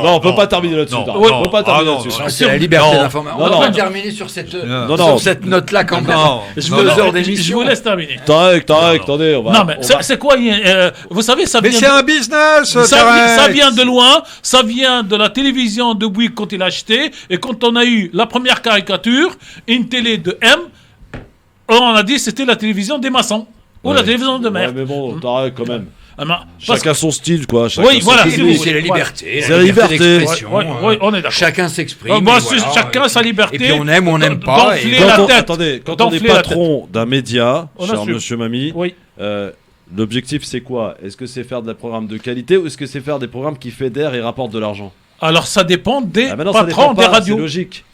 on peut pas terminer là-dessus. On peut pas terminer là-dessus. C'est la liberté d'information. On va terminer sur cette note-là quand même. Je vous laisse terminer. Tarek, attendez, on va. Non, mais c'est quoi vous savez, ça vient. Mais c'est un business. Ça vient de loin. Ça vient de la télévision de Bouygues quand il a acheté et quand on a eu la première caricature, une télé de M. On a dit c'était la télévision des maçons ou la télévision de merde. Mais bon, Tarek quand même. Chacun son style, quoi. Oui, voilà, c'est la liberté. C'est la liberté. Oui, on est d'accord. Chacun s'exprime. Chacun sa liberté. Et puis on aime ou on n'aime pas. Quand on est patron d'un média, cher monsieur Mami, l'objectif c'est quoi? Est-ce que c'est faire des programmes de qualité ou est-ce que c'est faire des programmes qui fédèrent et rapportent de l'argent? Alors ça dépend des patrons des radios. C'est logique.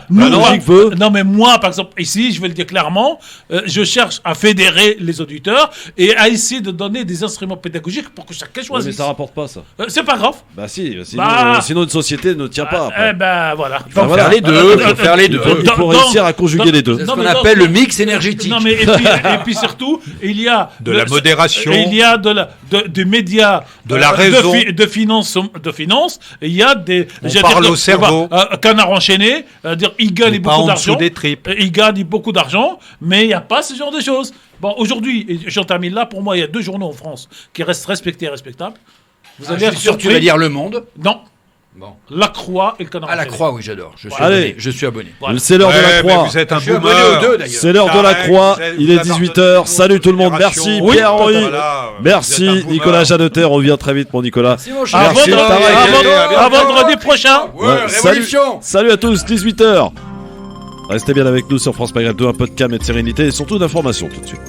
Non mais moi par exemple ici je vais le dire clairement, je cherche à fédérer les auditeurs et à essayer de donner des instruments pédagogiques pour que chacun choisisse. Mais ça rapporte pas ça. C'est pas grave. Sinon une société ne tient pas. Voilà. Il faut faire les deux. Il faut réussir à conjuguer les deux. C'est ce qu'on appelle le mix énergétique. Non mais et puis surtout il y a de la modération. Il y a des médias de la raison de finance. Il y a on parle au cerveau. Canard enchaîné, il gagne beaucoup d'argent. Des tripes. Il gagne beaucoup d'argent, mais il n'y a pas ce genre de choses. Bon, aujourd'hui, et j'en termine là, pour moi, il y a 2 journaux en France qui restent respectés et respectables. Vous allez être sûr que tu vas dire Le Monde. Non. Bon. La Croix et le Canard enchaîné. La Croix, oui, j'adore. Je suis abonné. Voilà. C'est l'heure de la Croix. Vous êtes un boomer. C'est l'heure de la Croix. Il est 18h. Salut tout le monde. Merci Pierre-Henri. Merci Nicolas Janeter. On revient très vite, mon Nicolas. Merci. À vendredi prochain. Salut à tous. 18h. Restez bien avec nous sur France Maghreb 2, un peu de calme et de sérénité et surtout d'informations tout de suite.